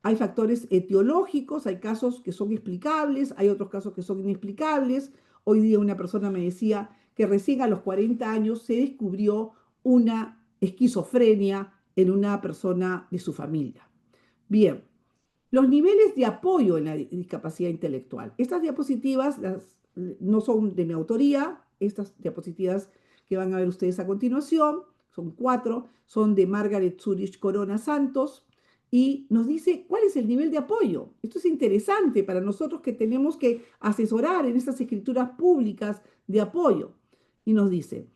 Hay factores etiológicos, hay casos que son explicables, hay otros casos que son inexplicables. Hoy día una persona me decía que recién a los 40 años se descubrió una esquizofrenia en una persona de su familia. Bien, los niveles de apoyo en la discapacidad intelectual. Estas diapositivas no son de mi autoría, Estas diapositivas que van a ver ustedes a continuación, son 4, son de Margaret Zurich Corona Santos, y nos dice cuál es el nivel de apoyo. Esto es interesante para nosotros que tenemos que asesorar en estas escrituras públicas de apoyo. Y nos dice,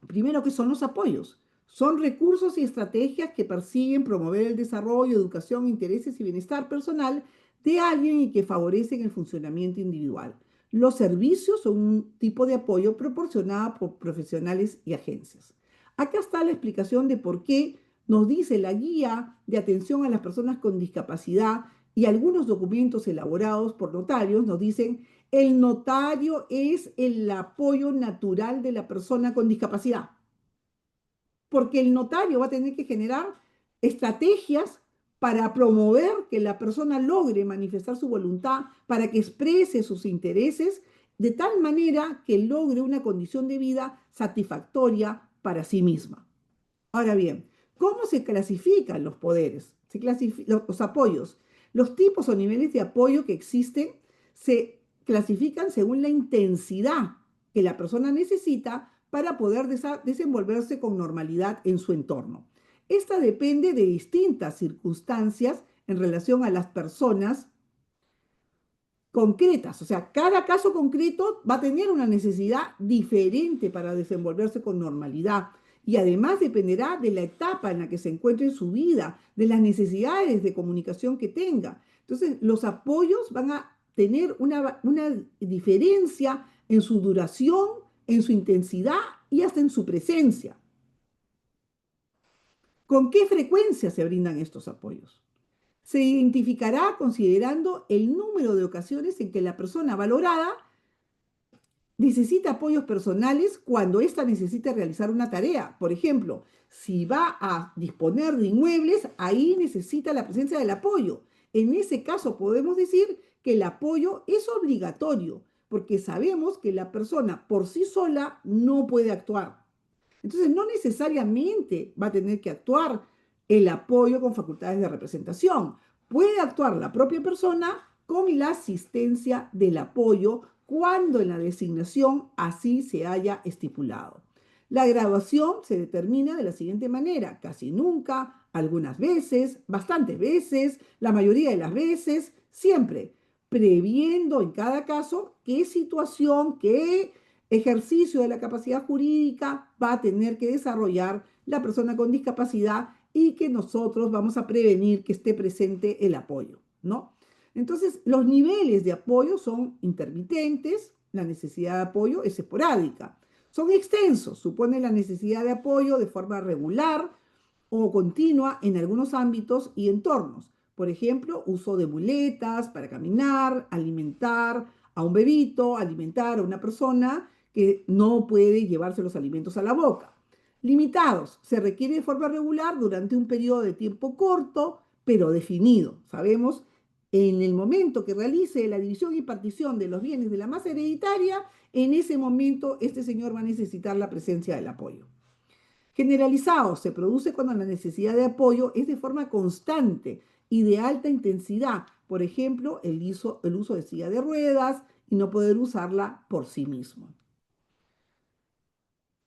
primero, ¿qué son los apoyos? Son recursos y estrategias que persiguen promover el desarrollo, educación, intereses y bienestar personal de alguien y que favorecen el funcionamiento individual. Los servicios son un tipo de apoyo proporcionado por profesionales y agencias. Acá está la explicación de por qué nos dice la guía de atención a las personas con discapacidad y algunos documentos elaborados por notarios nos dicen el notario es el apoyo natural de la persona con discapacidad, porque el notario va a tener que generar estrategias para promover que la persona logre manifestar su voluntad, para que exprese sus intereses, de tal manera que logre una condición de vida satisfactoria para sí misma. Ahora bien, ¿cómo se clasifican los poderes? Los apoyos. Los tipos o niveles de apoyo que existen se clasifican según la intensidad que la persona necesita para poder desenvolverse con normalidad en su entorno. Esta depende de distintas circunstancias en relación a las personas concretas, o sea, cada caso concreto va a tener una necesidad diferente para desenvolverse con normalidad y además dependerá de la etapa en la que se encuentre en su vida, de las necesidades de comunicación que tenga. Entonces, los apoyos van a tener una diferencia en su duración, en su intensidad y hasta en su presencia. ¿Con qué frecuencia se brindan estos apoyos? Se identificará considerando el número de ocasiones en que la persona valorada necesita apoyos personales cuando ésta necesita realizar una tarea. Por ejemplo, si va a disponer de inmuebles, ahí necesita la presencia del apoyo. En ese caso podemos decir que el apoyo es obligatorio, porque sabemos que la persona por sí sola no puede actuar. Entonces, no necesariamente va a tener que actuar el apoyo con facultades de representación. Puede actuar la propia persona con la asistencia del apoyo cuando en la designación así se haya estipulado. La graduación se determina de la siguiente manera: casi nunca, algunas veces, bastantes veces, la mayoría de las veces, siempre, previendo en cada caso qué situación, qué ejercicio de la capacidad jurídica va a tener que desarrollar la persona con discapacidad y que nosotros vamos a prevenir que esté presente el apoyo, ¿no? Entonces, los niveles de apoyo son intermitentes, la necesidad de apoyo es esporádica. Son extensos, supone la necesidad de apoyo de forma regular o continua en algunos ámbitos y entornos. Por ejemplo, uso de muletas para caminar, alimentar a un bebito, alimentar a una persona que no puede llevarse los alimentos a la boca. Limitados, se requiere de forma regular durante un periodo de tiempo corto, pero definido. Sabemos, en el momento que realice la división y partición de los bienes de la masa hereditaria, en ese momento este señor va a necesitar la presencia del apoyo. Generalizado, se produce cuando la necesidad de apoyo es de forma constante y de alta intensidad. Por ejemplo, el uso de silla de ruedas y no poder usarla por sí mismo.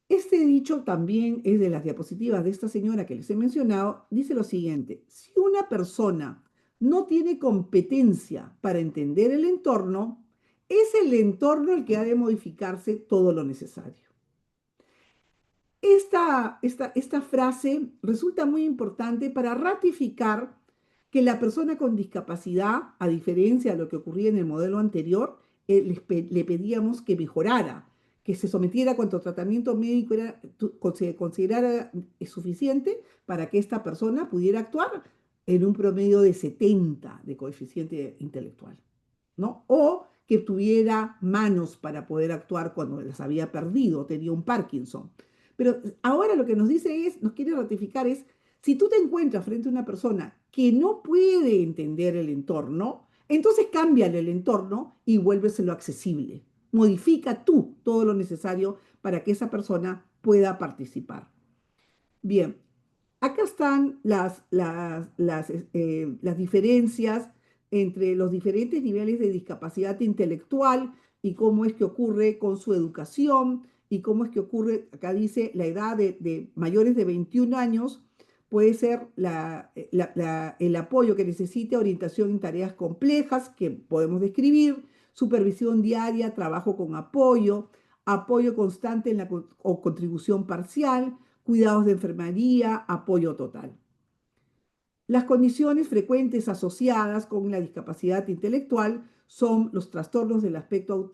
Este dicho también es de las diapositivas de esta señora que les he mencionado. Dice lo siguiente: si una persona no tiene competencia para entender el entorno, es el entorno el que ha de modificarse todo lo necesario. Esta frase resulta muy importante para ratificar que la persona con discapacidad, a diferencia de lo que ocurría en el modelo anterior, le pedíamos que mejorara, que se sometiera a cuanto tratamiento médico se considerara suficiente para que esta persona pudiera actuar en un promedio de 70 de coeficiente intelectual, ¿no? O que tuviera manos para poder actuar cuando las había perdido, tenía un Parkinson. Pero ahora lo que nos dice es, nos quiere ratificar es, si tú te encuentras frente a una persona que no puede entender el entorno, entonces cámbiale el entorno y vuélveselo accesible. Modifica tú todo lo necesario para que esa persona pueda participar. Bien, acá están las diferencias entre los diferentes niveles de discapacidad intelectual y cómo es que ocurre con su educación y cómo es que ocurre, acá dice, la edad de mayores de 21 años puede ser el apoyo que necesite, orientación en tareas complejas que podemos describir, supervisión diaria, trabajo con apoyo, apoyo constante en o contribución parcial, cuidados de enfermería, apoyo total. Las condiciones frecuentes asociadas con la discapacidad intelectual son los trastornos del aspecto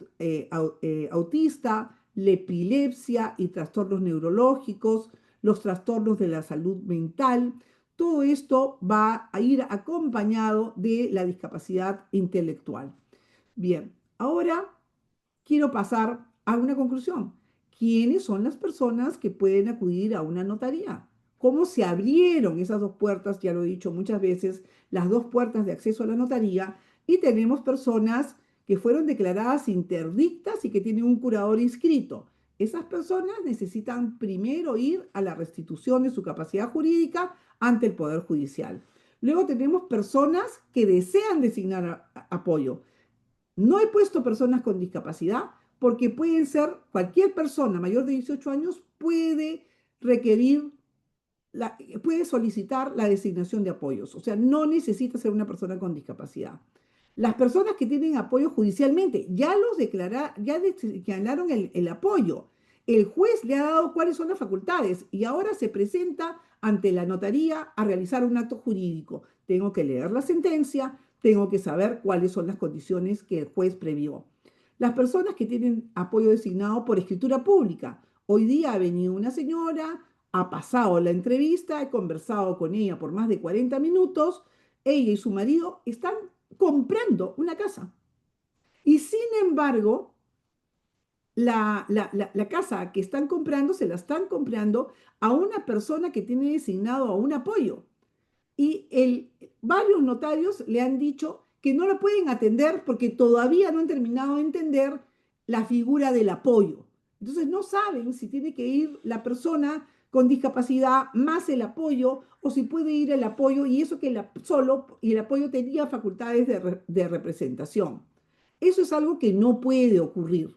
autista, la epilepsia y trastornos neurológicos, los trastornos de la salud mental. Todo esto va a ir acompañado de la discapacidad intelectual. Bien, ahora quiero pasar a una conclusión. ¿Quiénes son las personas que pueden acudir a una notaría? ¿Cómo se abrieron esas dos puertas? Ya lo he dicho muchas veces, las dos puertas de acceso a la notaría, y tenemos personas que fueron declaradas interdictas y que tienen un curador inscrito. Esas personas necesitan primero ir a la restitución de su capacidad jurídica ante el Poder Judicial. Luego tenemos personas que desean designar apoyo. No he puesto personas con discapacidad porque pueden ser cualquier persona mayor de 18 años puede requerir, puede solicitar la designación de apoyos. O sea, no necesita ser una persona con discapacidad. Las personas que tienen apoyo judicialmente ya los declararon el apoyo. El juez le ha dado cuáles son las facultades y ahora se presenta ante la notaría a realizar un acto jurídico. Tengo que leer la sentencia, tengo que saber cuáles son las condiciones que el juez previó. Las personas que tienen apoyo designado por escritura pública. Hoy día ha venido una señora, ha pasado la entrevista, he conversado con ella por más de 40 minutos, ella y su marido están comprando una casa. Y sin embargo, la casa que están comprando, se la están comprando a una persona que tiene designado a un apoyo. Y varios notarios le han dicho que no lo pueden atender porque todavía no han terminado de entender la figura del apoyo. Entonces no saben si tiene que ir la persona con discapacidad más el apoyo o si puede ir el apoyo y eso que solo y el apoyo tenía facultades de representación. Eso es algo que no puede ocurrir.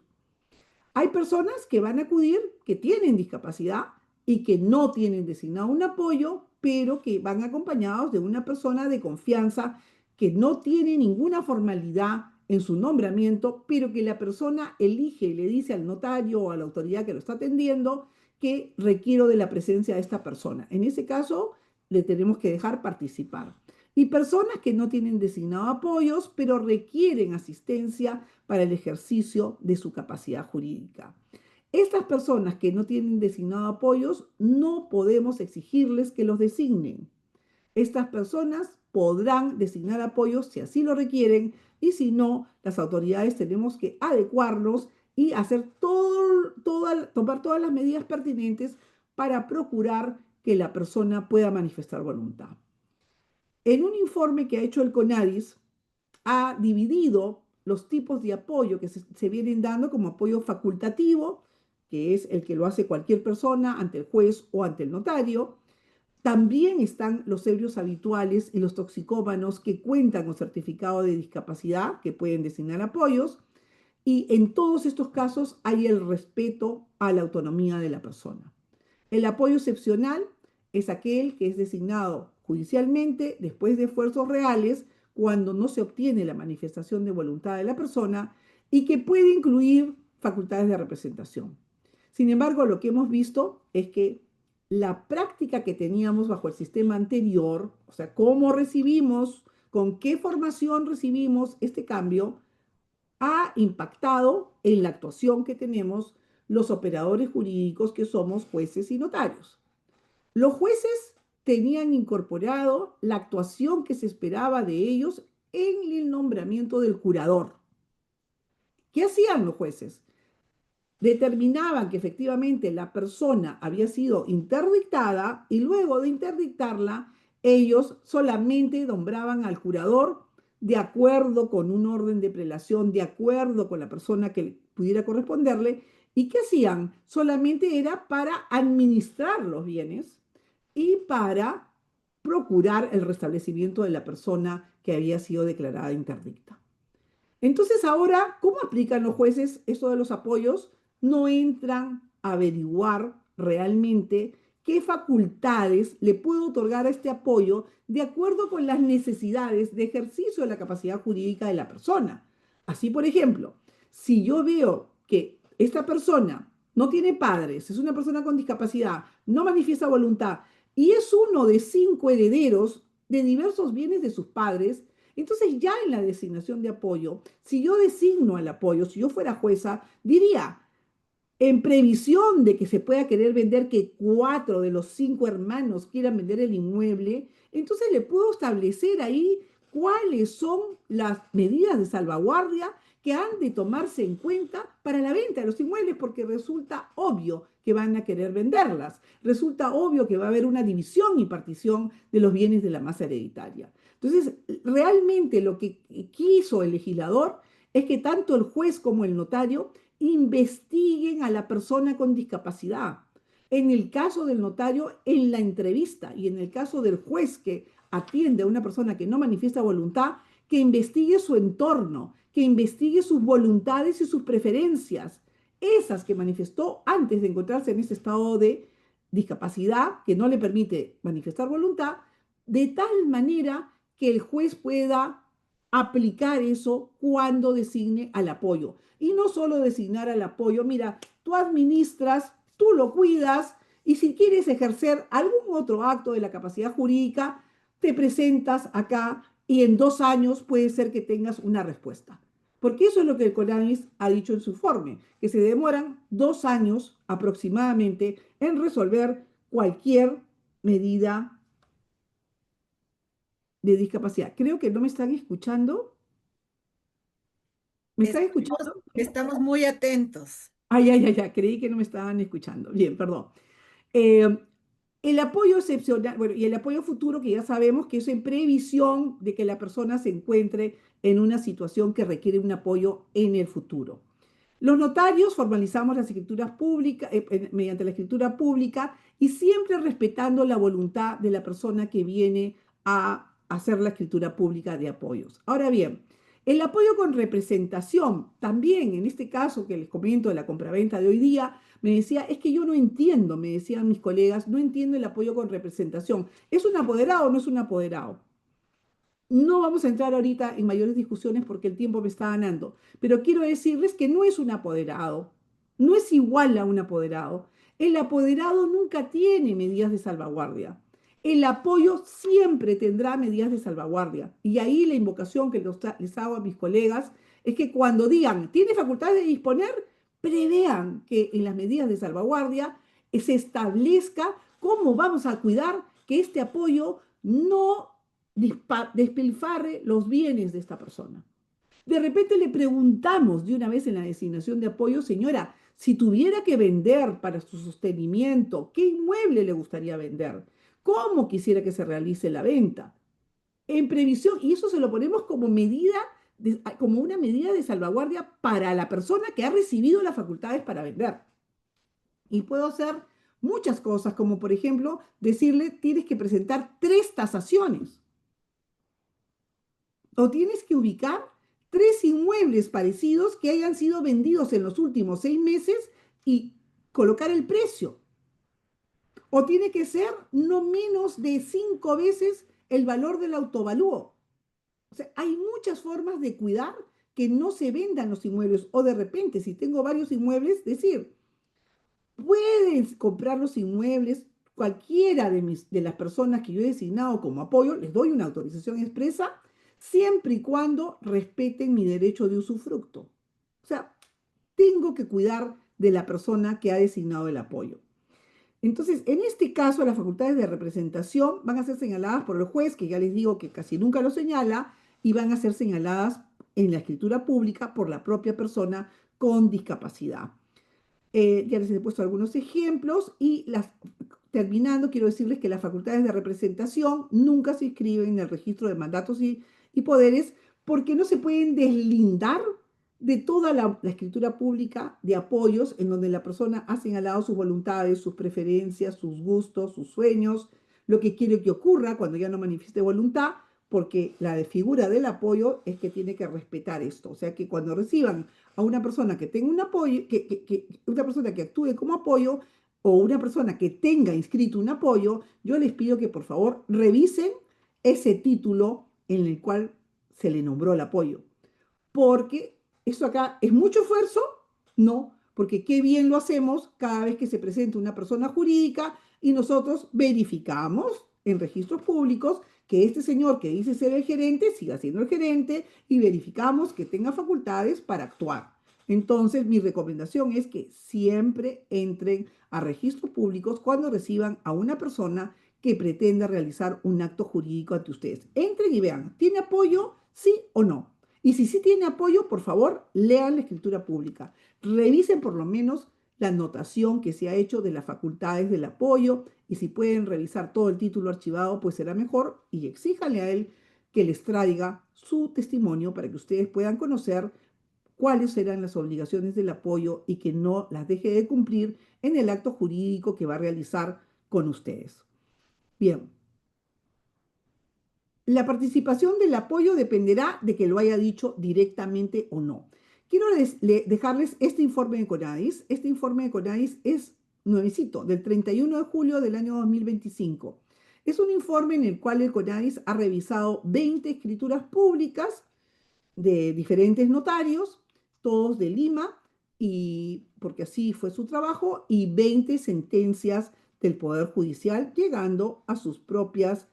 Hay personas que van a acudir que tienen discapacidad y que no tienen designado un apoyo, pero que van acompañados de una persona de confianza que no tiene ninguna formalidad en su nombramiento, pero que la persona elige y le dice al notario o a la autoridad que lo está atendiendo que requiero de la presencia de esta persona. En ese caso, le tenemos que dejar participar. Y personas que no tienen designado apoyos, pero requieren asistencia para el ejercicio de su capacidad jurídica. Estas personas que no tienen designado apoyos, no podemos exigirles que los designen. Estas personas podrán designar apoyos si así lo requieren y si no, las autoridades tenemos que adecuarlos y hacer tomar todas las medidas pertinentes para procurar que la persona pueda manifestar voluntad. En un informe que ha hecho el CONADIS, ha dividido los tipos de apoyo que se vienen dando como apoyo facultativo, que es el que lo hace cualquier persona ante el juez o ante el notario. También están los ebrios habituales y los toxicómanos que cuentan con certificado de discapacidad, que pueden designar apoyos. Y en todos estos casos hay el respeto a la autonomía de la persona. El apoyo excepcional es aquel que es designado judicialmente después de esfuerzos reales cuando no se obtiene la manifestación de voluntad de la persona y que puede incluir facultades de representación. Sin embargo, lo que hemos visto es que la práctica que teníamos bajo el sistema anterior, o sea, cómo recibimos, con qué formación recibimos este cambio, ha impactado en la actuación que tenemos los operadores jurídicos que somos jueces y notarios. Los jueces tenían incorporado la actuación que se esperaba de ellos en el nombramiento del curador. ¿Qué hacían los jueces? Determinaban que efectivamente la persona había sido interdictada y luego de interdictarla, ellos solamente nombraban al curador de acuerdo con un orden de prelación, de acuerdo con la persona que pudiera corresponderle. ¿Y qué hacían? Solamente era para administrar los bienes y para procurar el restablecimiento de la persona que había sido declarada interdicta. Entonces ahora, ¿cómo aplican los jueces esto de los apoyos? No entran a averiguar realmente qué facultades le puedo otorgar a este apoyo de acuerdo con las necesidades de ejercicio de la capacidad jurídica de la persona. Así, por ejemplo, si yo veo que esta persona no tiene padres, es una persona con discapacidad, no manifiesta voluntad y es uno de 5 herederos de diversos bienes de sus padres, entonces ya en la designación de apoyo, si yo designo al apoyo, si yo fuera jueza, diría, en previsión de que se pueda querer vender, que 4 de los 5 hermanos quieran vender el inmueble, entonces le puedo establecer ahí cuáles son las medidas de salvaguardia que han de tomarse en cuenta para la venta de los inmuebles, porque resulta obvio que van a querer venderlas, resulta obvio que va a haber una división y partición de los bienes de la masa hereditaria. Entonces, realmente lo que quiso el legislador es que tanto el juez como el notario investiguen a la persona con discapacidad. En el caso del notario, en la entrevista, y en el caso del juez que atiende a una persona que no manifiesta voluntad, que investigue su entorno, que investigue sus voluntades y sus preferencias, esas que manifestó antes de encontrarse en ese estado de discapacidad que no le permite manifestar voluntad, de tal manera que el juez pueda aplicar eso cuando designe al apoyo. Y no solo designar al apoyo, mira, tú administras, tú lo cuidas, y si quieres ejercer algún otro acto de la capacidad jurídica, te presentas acá y en 2 años puede ser que tengas una respuesta. Porque eso es lo que el CONAVIS ha dicho en su informe, que se demoran 2 años aproximadamente en resolver cualquier medida de discapacidad. Creo que no me están escuchando. ¿Me están Estamos, escuchando? estamos muy atentos. Ay, ay, ay, ay, creí que no me estaban escuchando. Bien, perdón. Eh, el apoyo excepcional, bueno, y el apoyo futuro, que ya sabemos que es en previsión de que la persona se encuentre en una situación que requiere un apoyo en el futuro. Los notarios formalizamos las escrituras públicas, mediante la escritura pública y siempre respetando la voluntad de la persona que viene a hacer la escritura pública de apoyos. Ahora bien, el apoyo con representación, también en este caso que les comento de la compraventa de hoy día, me decía, es que yo no entiendo, me decían mis colegas, no entiendo el apoyo con representación. ¿Es un apoderado o no es un apoderado? No vamos a entrar ahorita en mayores discusiones porque el tiempo me está ganando, pero quiero decirles que no es un apoderado, no es igual a un apoderado. El apoderado nunca tiene medidas de salvaguardia. El apoyo siempre tendrá medidas de salvaguardia. Y ahí la invocación que les hago a mis colegas es que cuando digan, tiene facultad de disponer, prevean que en las medidas de salvaguardia se establezca cómo vamos a cuidar que este apoyo no despilfarre los bienes de esta persona. De repente le preguntamos de una vez en la designación de apoyo, señora, si tuviera que vender para su sostenimiento, ¿qué inmueble le gustaría vender? ¿Cómo quisiera que se realice la venta? En previsión, y eso se lo ponemos como medida, como una medida de salvaguardia para la persona que ha recibido las facultades para vender. Y puedo hacer muchas cosas, como por ejemplo decirle, tienes que presentar 3 tasaciones o tienes que ubicar 3 inmuebles parecidos que hayan sido vendidos en los últimos 6 meses y colocar el precio. O tiene que ser no menos de 5 veces el valor del autovalúo. O sea, hay muchas formas de cuidar que no se vendan los inmuebles. O de repente, si tengo varios inmuebles, decir, puedes comprar los inmuebles, cualquiera de las personas que yo he designado como apoyo, les doy una autorización expresa, siempre y cuando respeten mi derecho de usufructo. O sea, tengo que cuidar de la persona que ha designado el apoyo. Entonces, en este caso, las facultades de representación van a ser señaladas por el juez, que ya les digo que casi nunca lo señala, y van a ser señaladas en la escritura pública por la propia persona con discapacidad. Ya les he puesto algunos ejemplos y terminando, quiero decirles que las facultades de representación nunca se inscriben en el registro de mandatos y poderes porque no se pueden deslindar de toda la escritura pública de apoyos en donde la persona ha señalado sus voluntades, sus preferencias, sus gustos, sus sueños, lo que quiere que ocurra cuando ya no manifieste voluntad, porque la de figura del apoyo es que tiene que respetar esto. O sea que cuando reciban a una persona que tenga un apoyo, una persona que actúe como apoyo o una persona que tenga inscrito un apoyo, yo les pido que por favor revisen ese título en el cual se le nombró el apoyo. Porque eso acá es mucho esfuerzo, no, porque qué bien lo hacemos cada vez que se presenta una persona jurídica y nosotros verificamos en registros públicos que este señor que dice ser el gerente siga siendo el gerente y verificamos que tenga facultades para actuar. Entonces, mi recomendación es que siempre entren a registros públicos cuando reciban a una persona que pretenda realizar un acto jurídico ante ustedes. Entren y vean, ¿tiene apoyo? ¿Sí o no? Y si sí tiene apoyo, por favor, lean la escritura pública. Revisen por lo menos la anotación que se ha hecho de las facultades del apoyo y si pueden revisar todo el título archivado, pues será mejor y exíjanle a él que les traiga su testimonio para que ustedes puedan conocer cuáles serán las obligaciones del apoyo y que no las deje de cumplir en el acto jurídico que va a realizar con ustedes. Bien. La participación del apoyo dependerá de que lo haya dicho directamente o no. Quiero dejarles este informe de CONADIS. Este informe de CONADIS es nuevecito, del 31 de julio del año 2025. Es un informe en el cual el CONADIS ha revisado 20 escrituras públicas de diferentes notarios, todos de Lima, y porque así fue su trabajo, y 20 sentencias del Poder Judicial, llegando a sus propias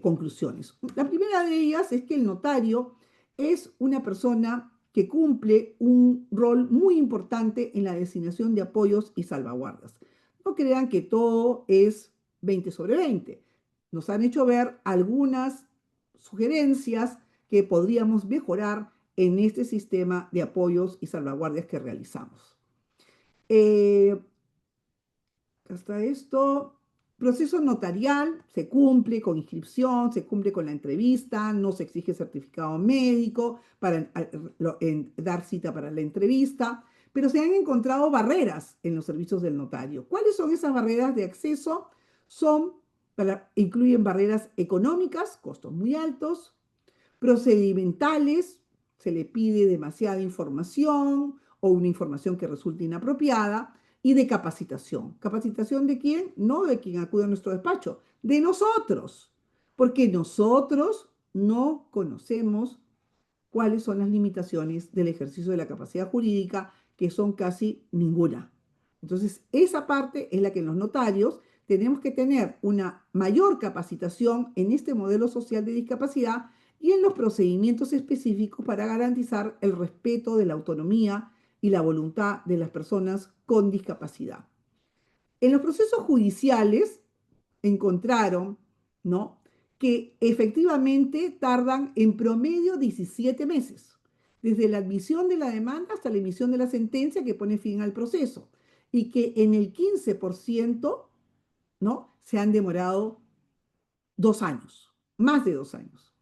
conclusiones. La primera de ellas es que el notario es una persona que cumple un rol muy importante en la designación de apoyos y salvaguardas. No crean que todo es 20 sobre 20. Nos han hecho ver algunas sugerencias que podríamos mejorar en este sistema de apoyos y salvaguardias que realizamos. Hasta esto, proceso notarial, se cumple con inscripción, se cumple con la entrevista, no se exige certificado médico para dar cita para la entrevista, pero se han encontrado barreras en los servicios del notario. ¿Cuáles son esas barreras de acceso? Incluyen barreras económicas, costos muy altos, procedimentales, se le pide demasiada información o una información que resulte inapropiada, y de capacitación. ¿Capacitación de quién? No de quien acude a nuestro despacho, de nosotros, porque nosotros no conocemos cuáles son las limitaciones del ejercicio de la capacidad jurídica, que son casi ninguna. Entonces, esa parte es la que los notarios tenemos que tener una mayor capacitación en este modelo social de discapacidad y en los procedimientos específicos para garantizar el respeto de la autonomía y la voluntad de las personas con discapacidad. En los procesos judiciales encontraron, ¿no?, que efectivamente tardan en promedio 17 meses, desde la admisión de la demanda hasta la emisión de la sentencia que pone fin al proceso, y que en el 15%, ¿no?, se han demorado 2 años, más de 2 años.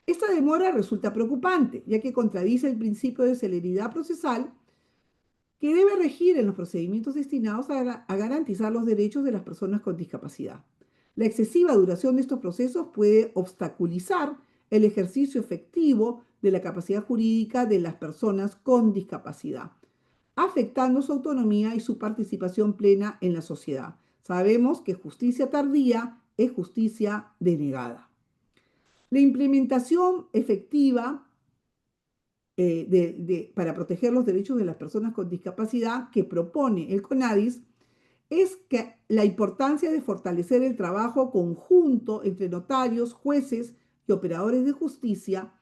Esta demora resulta preocupante, ya que contradice el principio de celeridad procesal que debe regir en los procedimientos destinados a garantizar los derechos de las personas con discapacidad. La excesiva duración de estos procesos puede obstaculizar el ejercicio efectivo de la capacidad jurídica de las personas con discapacidad, afectando su autonomía y su participación plena en la sociedad. Sabemos que justicia tardía es justicia denegada. La implementación efectiva para proteger los derechos de las personas con discapacidad que propone el CONADIS es que la importancia de fortalecer el trabajo conjunto entre notarios, jueces y operadores de justicia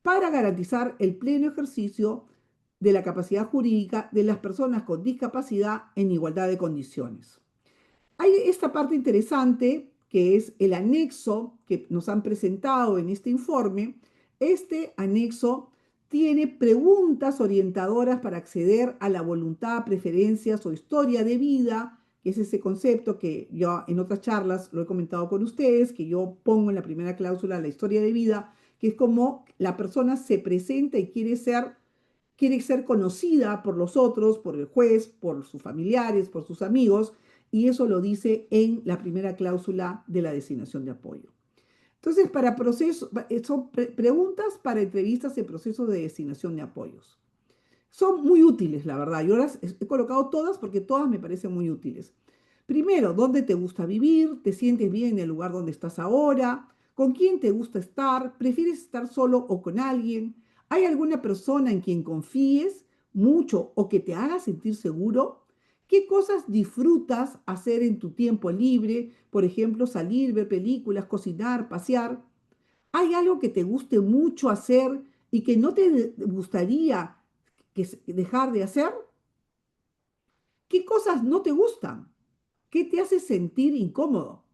para garantizar el pleno ejercicio de la capacidad jurídica de las personas con discapacidad en igualdad de condiciones. Hay esta parte interesante que es el anexo que nos han presentado en este informe. Este anexo tiene preguntas orientadoras para acceder a la voluntad, preferencias o historia de vida, que es ese concepto que yo en otras charlas lo he comentado con ustedes, que yo pongo en la primera cláusula la historia de vida, que es como la persona se presenta y quiere ser conocida por los otros, por el juez, por sus familiares, por sus amigos, y eso lo dice en la primera cláusula de la designación de apoyo. Entonces, son preguntas para entrevistas en procesos de designación de apoyos. Son muy útiles, la verdad. Yo las he colocado todas porque todas me parecen muy útiles. Primero, ¿dónde te gusta vivir? ¿Te sientes bien en el lugar donde estás ahora? ¿Con quién te gusta estar? ¿Prefieres estar solo o con alguien? ¿Hay alguna persona en quien confíes mucho o que te haga sentir seguro? ¿Qué cosas disfrutas hacer en tu tiempo libre? Por ejemplo, salir, ver películas, cocinar, pasear. ¿Hay algo que te guste mucho hacer y que no te gustaría dejar de hacer? ¿Qué cosas no te gustan? ¿Qué te hace sentir incómodo?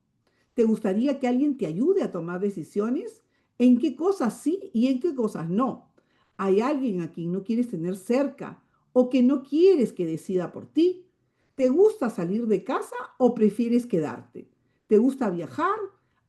¿Te gustaría que alguien te ayude a tomar decisiones? ¿En qué cosas sí y en qué cosas no? ¿Hay alguien a quien no quieres tener cerca o que no quieres que decida por ti? ¿Te gusta salir de casa o prefieres quedarte? ¿Te gusta viajar?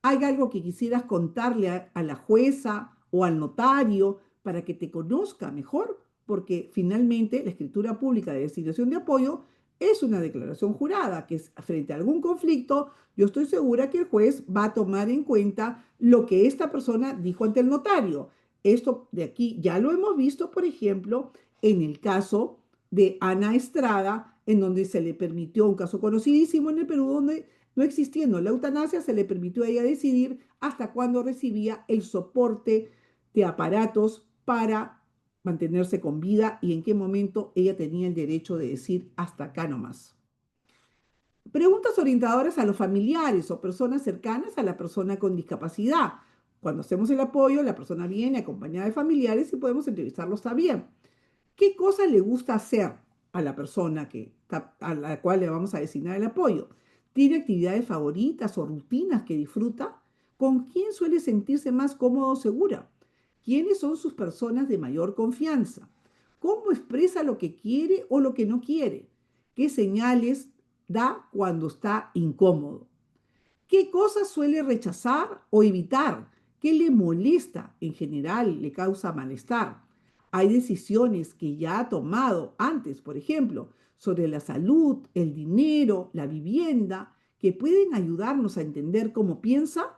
¿Hay algo que quisieras contarle a la jueza o al notario para que te conozca mejor? Porque finalmente la escritura pública de designación de apoyo es una declaración jurada que es frente a algún conflicto. Yo estoy segura que el juez va a tomar en cuenta lo que esta persona dijo ante el notario. Esto de aquí ya lo hemos visto, por ejemplo, en el caso de Ana Estrada, en donde se le permitió, un caso conocidísimo en el Perú, donde no existiendo la eutanasia, se le permitió a ella decidir hasta cuándo recibía el soporte de aparatos para mantenerse con vida y en qué momento ella tenía el derecho de decir hasta acá nomás. Preguntas orientadoras a los familiares o personas cercanas a la persona con discapacidad. Cuando hacemos el apoyo, la persona viene acompañada de familiares y podemos entrevistarlos también. ¿Qué cosa le gusta hacer a la persona a la cual le vamos a designar el apoyo? ¿Tiene actividades favoritas o rutinas que disfruta? ¿Con quién suele sentirse más cómodo o segura? ¿Quiénes son sus personas de mayor confianza? ¿Cómo expresa lo que quiere o lo que no quiere? ¿Qué señales da cuando está incómodo? ¿Qué cosas suele rechazar o evitar? ¿Qué le molesta? En general, le causa malestar. Hay decisiones que ya ha tomado antes, por ejemplo, sobre la salud, el dinero, la vivienda, que pueden ayudarnos a entender cómo piensa.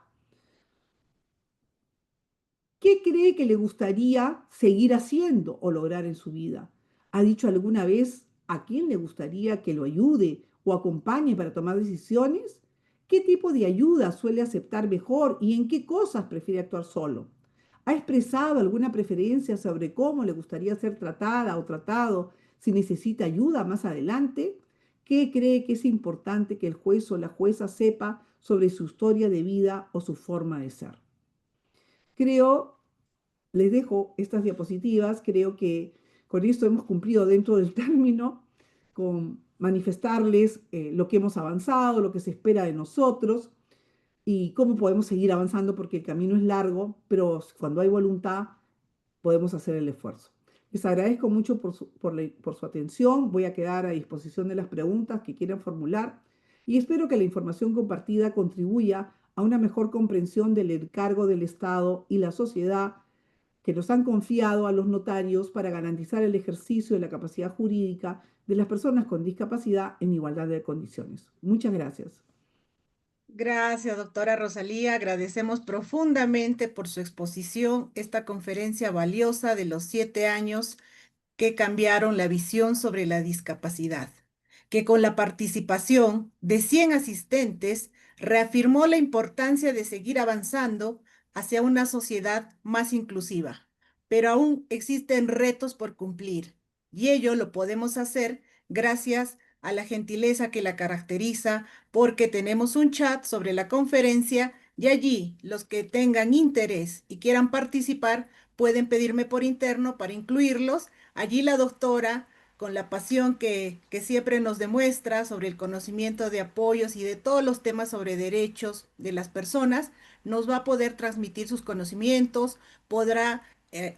¿Qué cree que le gustaría seguir haciendo o lograr en su vida? ¿Ha dicho alguna vez a quién le gustaría que lo ayude o acompañe para tomar decisiones? ¿Qué tipo de ayuda suele aceptar mejor y en qué cosas prefiere actuar solo? ¿Ha expresado alguna preferencia sobre cómo le gustaría ser tratada o tratado si necesita ayuda más adelante? ¿Qué cree que es importante que el juez o la jueza sepa sobre su historia de vida o su forma de ser? Creo Les dejo estas diapositivas. Creo que con esto hemos cumplido dentro del término con manifestarles lo que hemos avanzado, lo que se espera de nosotros y cómo podemos seguir avanzando porque el camino es largo, pero cuando hay voluntad podemos hacer el esfuerzo. Les agradezco mucho por su atención. Voy a quedar a disposición de las preguntas que quieran formular y espero que la información compartida contribuya a una mejor comprensión del encargo del Estado y la sociedad que nos han confiado a los notarios para garantizar el ejercicio de la capacidad jurídica de las personas con discapacidad en igualdad de condiciones. Muchas gracias. Gracias, doctora Rosalía. Agradecemos profundamente por su exposición, esta conferencia valiosa de los 7 años que cambiaron la visión sobre la discapacidad, que con la participación de 100 asistentes reafirmó la importancia de seguir avanzando hacia una sociedad más inclusiva. Pero aún existen retos por cumplir y ello lo podemos hacer gracias a la gentileza que la caracteriza, porque tenemos un chat sobre la conferencia y allí los que tengan interés y quieran participar pueden pedirme por interno para incluirlos. Allí la doctora, con la pasión que siempre nos demuestra sobre el conocimiento de apoyos y de todos los temas sobre derechos de las personas, nos va a poder transmitir sus conocimientos, podrá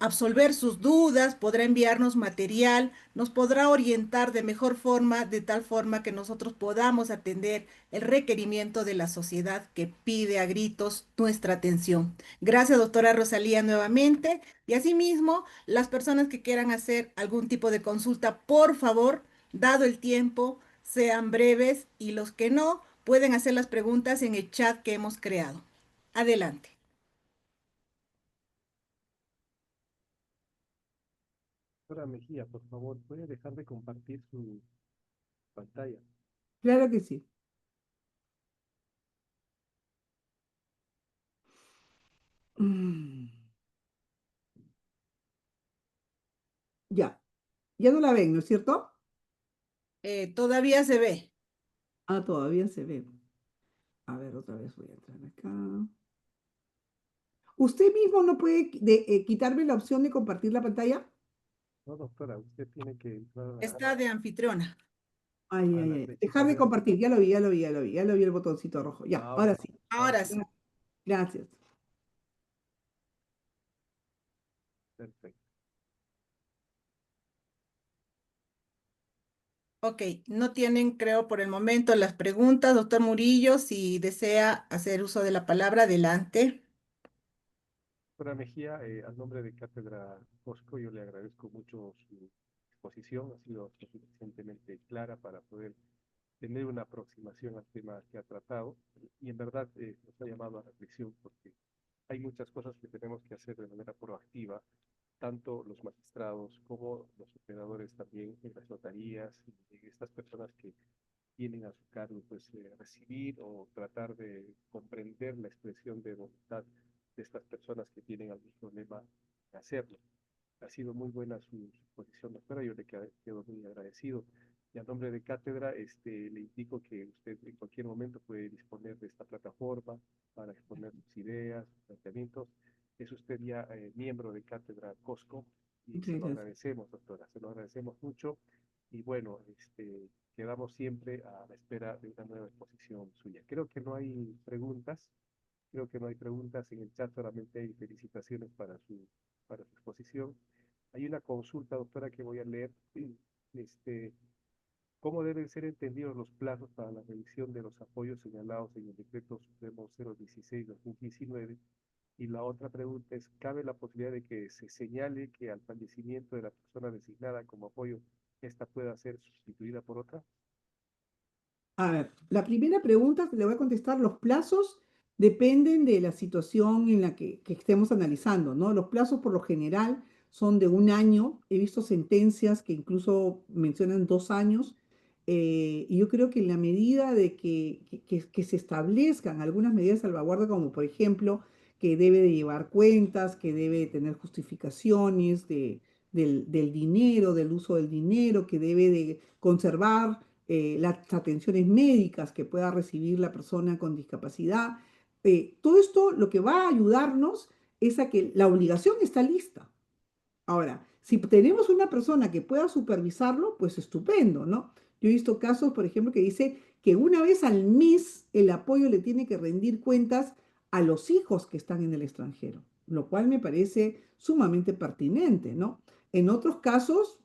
absolver sus dudas, podrá enviarnos material, nos podrá orientar de mejor forma, de tal forma que nosotros podamos atender el requerimiento de la sociedad que pide a gritos nuestra atención. Gracias, doctora Rosalía, nuevamente. Y asimismo, las personas que quieran hacer algún tipo de consulta, por favor, dado el tiempo, sean breves y los que no, pueden hacer las preguntas en el chat que hemos creado. Adelante. Doctora Mejía, por favor, ¿puede dejar de compartir su pantalla? Claro que sí. Mm, Ya, ya no la ven, ¿no es cierto? Todavía se ve. Ah, todavía se ve. A ver, otra vez voy a entrar acá. ¿Usted mismo no puede quitarme la opción de compartir la pantalla? No, doctora, usted tiene que entrar Está de anfitriona. Ay, a ay, la ay. Dejar flechita de verde. compartir. Ya lo vi, ya lo vi, ya lo vi. Ya lo vi el botoncito rojo. Ya, Ah, ok. ahora sí. Ahora Ahora sí, sí. Gracias. perfecto. Ok, no tienen, creo, por el momento las preguntas. Doctor Murillo, si desea hacer uso de la palabra, adelante. Doctora Mejía, al nombre de Cátedra Cosco, yo le agradezco mucho su exposición. Ha sido suficientemente clara para poder tener una aproximación al tema que ha tratado. Y en verdad nos ha llamado a reflexión porque hay muchas cosas que tenemos que hacer de manera proactiva, tanto los magistrados como los operadores también en las notarías y estas personas que tienen a su cargo pues recibir o tratar de comprender la expresión de voluntad de estas personas que tienen algún problema de hacerlo. Ha sido muy buena su posición, doctora, yo le quedo muy agradecido. Y a nombre de Cátedra, le indico que usted en cualquier momento puede disponer de esta plataforma para exponer sus ideas, sus planteamientos. Es usted ya miembro de Cátedra Cosco y Muchas se lo gracias. agradecemos, doctora, se lo agradecemos mucho. Y bueno, quedamos siempre a la espera de una nueva exposición suya. Creo que no hay preguntas en el chat, solamente hay felicitaciones para su exposición. Hay una consulta, doctora, que voy a leer. Este, ¿Cómo deben ser entendidos los plazos para la revisión de los apoyos señalados en el Decreto Supremo 016-2019? Y la otra pregunta es, ¿cabe la posibilidad de que se señale que al fallecimiento de la persona designada como apoyo, esta pueda ser sustituida por otra? A ver, la primera pregunta que le voy a contestar, los plazos dependen de la situación en la que estemos analizando, ¿no? Los plazos por lo general son de un año. He visto sentencias que incluso mencionan 2 años. Y yo creo que en la medida de que se establezcan algunas medidas de salvaguarda, como por ejemplo que debe de llevar cuentas, que debe de tener justificaciones del dinero, del uso del dinero, que debe de conservar las atenciones médicas que pueda recibir la persona con discapacidad. Todo esto lo que va a ayudarnos es a que la obligación está lista. Ahora, si tenemos una persona que pueda supervisarlo, pues estupendo, ¿no? Yo he visto casos, por ejemplo, que dice que una vez al mes el apoyo le tiene que rendir cuentas a los hijos que están en el extranjero, lo cual me parece sumamente pertinente, ¿no? En otros casos,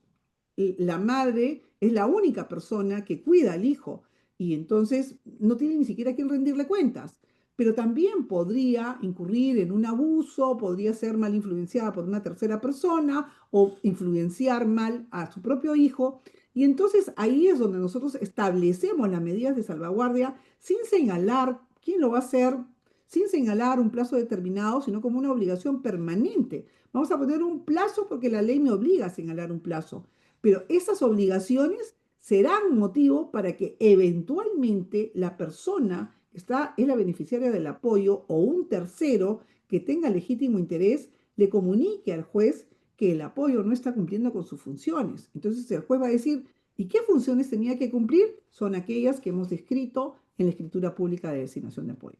la madre es la única persona que cuida al hijo y entonces no tiene ni siquiera a quien rendirle cuentas. Pero también podría incurrir en un abuso, podría ser mal influenciada por una tercera persona o influenciar mal a su propio hijo. Y entonces ahí es donde nosotros establecemos las medidas de salvaguardia sin señalar quién lo va a hacer, sin señalar un plazo determinado, sino como una obligación permanente. Vamos a poner un plazo porque la ley me obliga a señalar un plazo, pero esas obligaciones serán motivo para que eventualmente la persona que es la beneficiaria del apoyo o un tercero que tenga legítimo interés le comunique al juez que el apoyo no está cumpliendo con sus funciones. Entonces el juez va a decir, ¿y qué funciones tenía que cumplir? Son aquellas que hemos descrito en la escritura pública de designación de apoyo.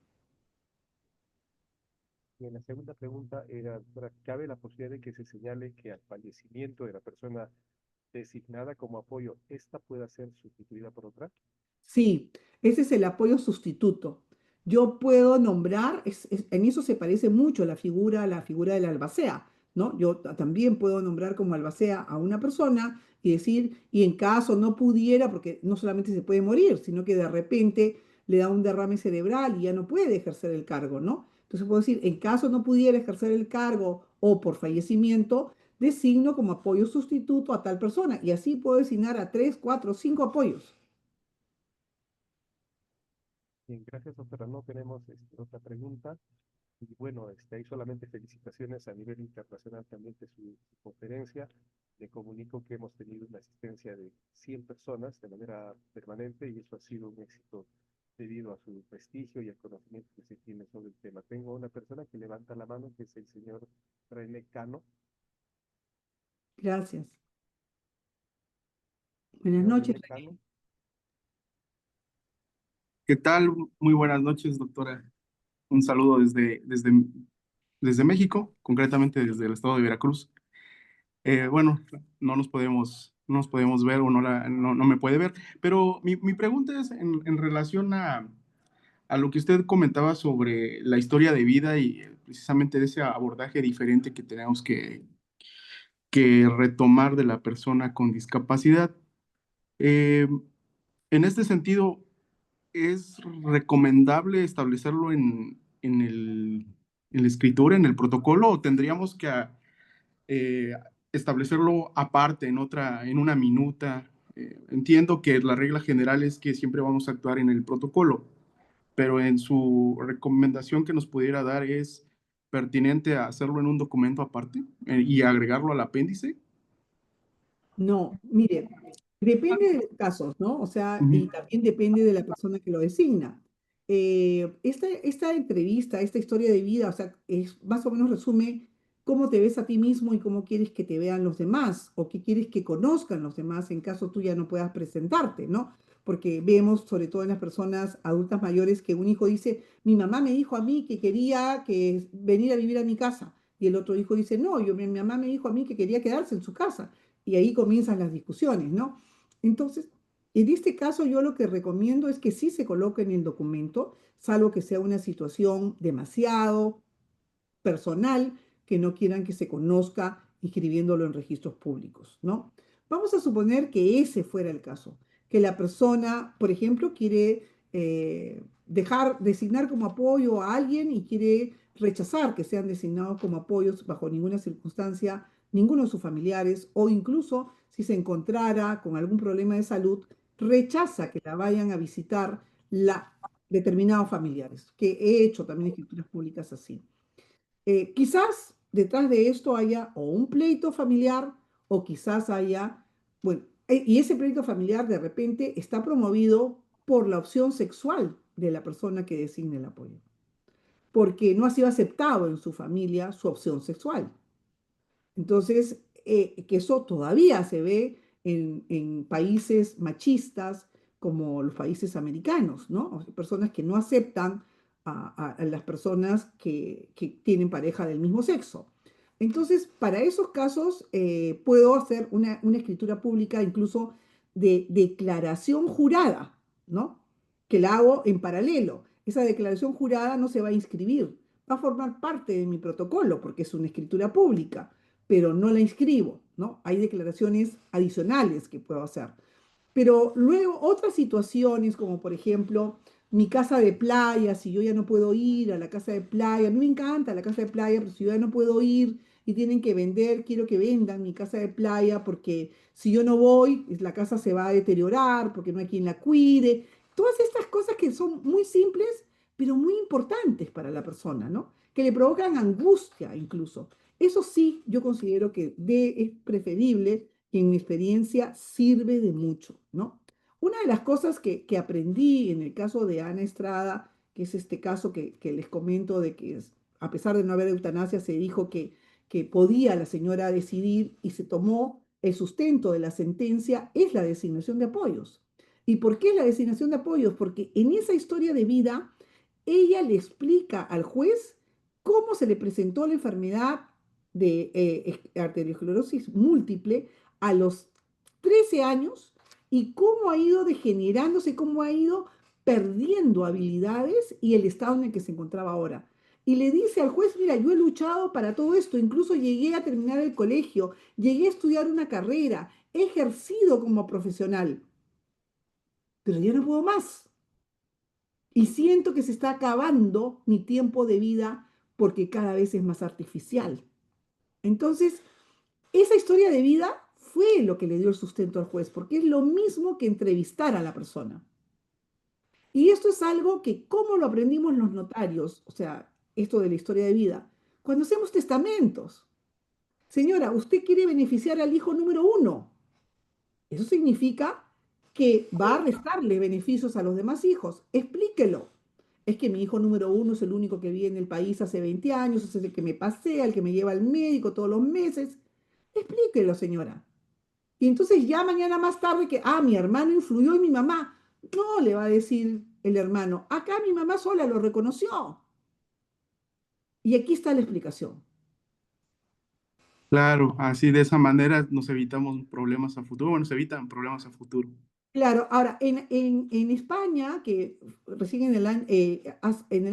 Y en la segunda pregunta era, doctora, ¿cabe la posibilidad de que se señale que al fallecimiento de la persona designada como apoyo, esta pueda ser sustituida por otra? Sí, ese es el apoyo sustituto. Yo puedo nombrar, en eso se parece mucho a la figura del albacea, ¿no? Yo también puedo nombrar como albacea a una persona y decir, y en caso no pudiera, porque no solamente se puede morir, sino que de repente le da un derrame cerebral y ya no puede ejercer el cargo, ¿no? Entonces puedo decir, en caso no pudiera ejercer el cargo o por fallecimiento, designo como apoyo sustituto a tal persona y así puedo designar a 3, 4, 5 apoyos. Bien, gracias, doctora. No tenemos otra pregunta. Y bueno, hay solamente felicitaciones a nivel internacional también de su conferencia. Le comunico que hemos tenido una asistencia de 100 personas de manera permanente y eso ha sido un éxito debido a su prestigio y el conocimiento que se tiene sobre el tema. Tengo una persona que levanta la mano, que es el señor René Cano. Gracias. Buenas Señor noches. René Cano. ¿Qué tal? Muy buenas noches, doctora. Un saludo desde México, concretamente desde el estado de Veracruz. Bueno, no nos podemos ver o no me puede ver, pero mi pregunta es en relación a lo que usted comentaba sobre la historia de vida y precisamente de ese abordaje diferente que tenemos que retomar de la persona con discapacidad. Eh, en este sentido, ¿es recomendable establecerlo en la escritura, en el protocolo, o tendríamos que eh, establecerlo aparte, en una minuta? Entiendo que la regla general es que siempre vamos a actuar en el protocolo, pero en su recomendación que nos pudiera dar, ¿es pertinente hacerlo en un documento aparte y agregarlo al apéndice? No, mire, depende de los casos, ¿no? O sea, y Ujú, también depende de la persona que lo designa. Esta entrevista, esta historia de vida, o sea, es, más o menos resume cómo te ves a ti mismo y cómo quieres que te vean los demás o qué quieres que conozcan los demás en caso tú ya no puedas presentarte, ¿no? Porque vemos, sobre todo en las personas adultas mayores, que un hijo dice, mi mamá me dijo a mí que quería que venir a vivir a mi casa. Y el otro hijo dice, no, mi mamá me dijo a mí que quería quedarse en su casa y ahí comienzan las discusiones, ¿no? Entonces, en este caso yo lo que recomiendo es que sí se coloque en el documento, salvo que sea una situación demasiado personal que no quieran que se conozca inscribiéndolo en registros públicos, ¿no? Vamos a suponer que ese fuera el caso, que la persona, por ejemplo, quiere designar como apoyo a alguien y quiere rechazar que sean designados como apoyos bajo ninguna circunstancia, ninguno de sus familiares, o incluso si se encontrara con algún problema de salud, rechaza que la vayan a visitar determinados familiares, que he hecho también escrituras públicas así. Quizás detrás de esto haya o un pleito familiar o quizás haya, bueno, y ese pleito familiar de repente está promovido por la opción sexual de la persona que designa el apoyo, porque no ha sido aceptado en su familia su opción sexual. Entonces, que eso todavía se ve en países machistas como los países americanos, ¿no? O sea, personas que no aceptan a las personas que tienen pareja del mismo sexo. Entonces, para esos casos, puedo hacer una escritura pública incluso de declaración jurada, ¿no? Que la hago en paralelo. Esa declaración jurada no se va a inscribir, va a formar parte de mi protocolo porque es una escritura pública, pero no la inscribo, ¿no? Hay declaraciones adicionales que puedo hacer. Pero luego otras situaciones, como por ejemplo mi casa de playa, si yo ya no puedo ir a la casa de playa, a mí me encanta la casa de playa, pero si yo ya no puedo ir y tienen que vender, quiero que vendan mi casa de playa porque si yo no voy, la casa se va a deteriorar porque no hay quien la cuide. Todas estas cosas que son muy simples, pero muy importantes para la persona, ¿no? Que le provocan angustia incluso. Eso sí, yo considero que es preferible que en mi experiencia sirve de mucho, ¿no? Una de las cosas que aprendí en el caso de Ana Estrada, que es este caso que les comento de que a pesar de no haber eutanasia, se dijo que podía la señora decidir y se tomó el sustento de la sentencia, es la designación de apoyos. ¿Y por qué la designación de apoyos? Porque en esa historia de vida, ella le explica al juez cómo se le presentó la enfermedad de arteriosclerosis múltiple a los 13 años y cómo ha ido degenerándose, cómo ha ido perdiendo habilidades y el estado en el que se encontraba ahora. Y le dice al juez, mira, yo he luchado para todo esto, incluso llegué a terminar el colegio, llegué a estudiar una carrera, he ejercido como profesional, pero ya no puedo más. Y siento que se está acabando mi tiempo de vida porque cada vez es más artificial. Entonces, esa historia de vida fue lo que le dio el sustento al juez, porque es lo mismo que entrevistar a la persona. Y esto es algo que, ¿cómo lo aprendimos los notarios? O sea, esto de la historia de vida, cuando hacemos testamentos. Señora, usted quiere beneficiar al hijo número uno. Eso significa que va a restarle beneficios a los demás hijos. Explíquelo. Es que mi hijo número uno es el único que vive en el país hace 20 años, es el que me pasea, el que me lleva al médico todos los meses. Explíquelo, señora. Y entonces ya mañana más tarde que, mi hermano influyó en mi mamá. No, le va a decir el hermano, acá mi mamá sola lo reconoció. Y aquí está la explicación. Claro, así de esa manera nos evitamos problemas a futuro. Bueno, se evitan problemas a futuro. Claro, ahora, en España, que recién en el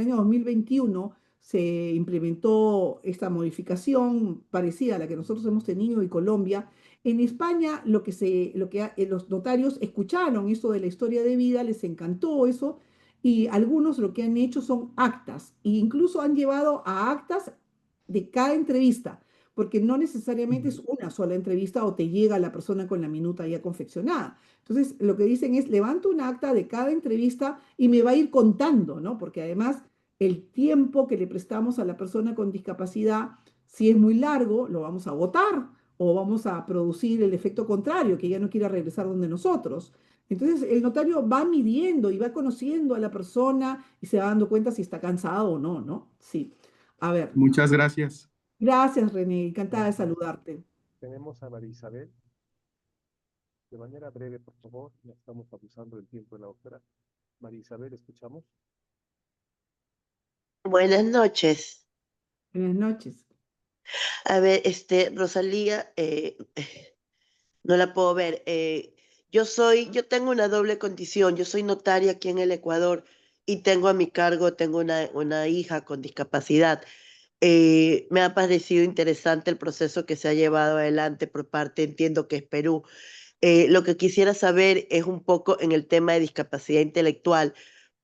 año 2021 se implementó esta modificación parecida a la que nosotros hemos tenido en Colombia, en España los notarios escucharon eso de la historia de vida, les encantó eso, y algunos lo que han hecho son actas, e incluso han llevado a actas de cada entrevista, porque no necesariamente es una sola entrevista o te llega la persona con la minuta ya confeccionada. Entonces, lo que dicen es, levanto un acta de cada entrevista y me va a ir contando, ¿no? Porque además el tiempo que le prestamos a la persona con discapacidad, si es muy largo, lo vamos a votar o vamos a producir el efecto contrario, que ya no quiera regresar donde nosotros. Entonces, el notario va midiendo y va conociendo a la persona y se va dando cuenta si está cansado o no, ¿no? Sí. A ver, Muchas gracias. gracias, René, encantada de saludarte. Tenemos a María Isabel. De manera breve, por favor, ya estamos abusando del tiempo de la doctora. María Isabel, escuchamos. Buenas noches. Buenas noches. A ver, Rosalía, no la puedo ver. Yo tengo una doble condición. Yo soy notaria aquí en el Ecuador y tengo a mi cargo, tengo una hija con discapacidad. Me ha parecido interesante el proceso que se ha llevado adelante por parte, entiendo que es Perú. Lo que quisiera saber es un poco en el tema de discapacidad intelectual.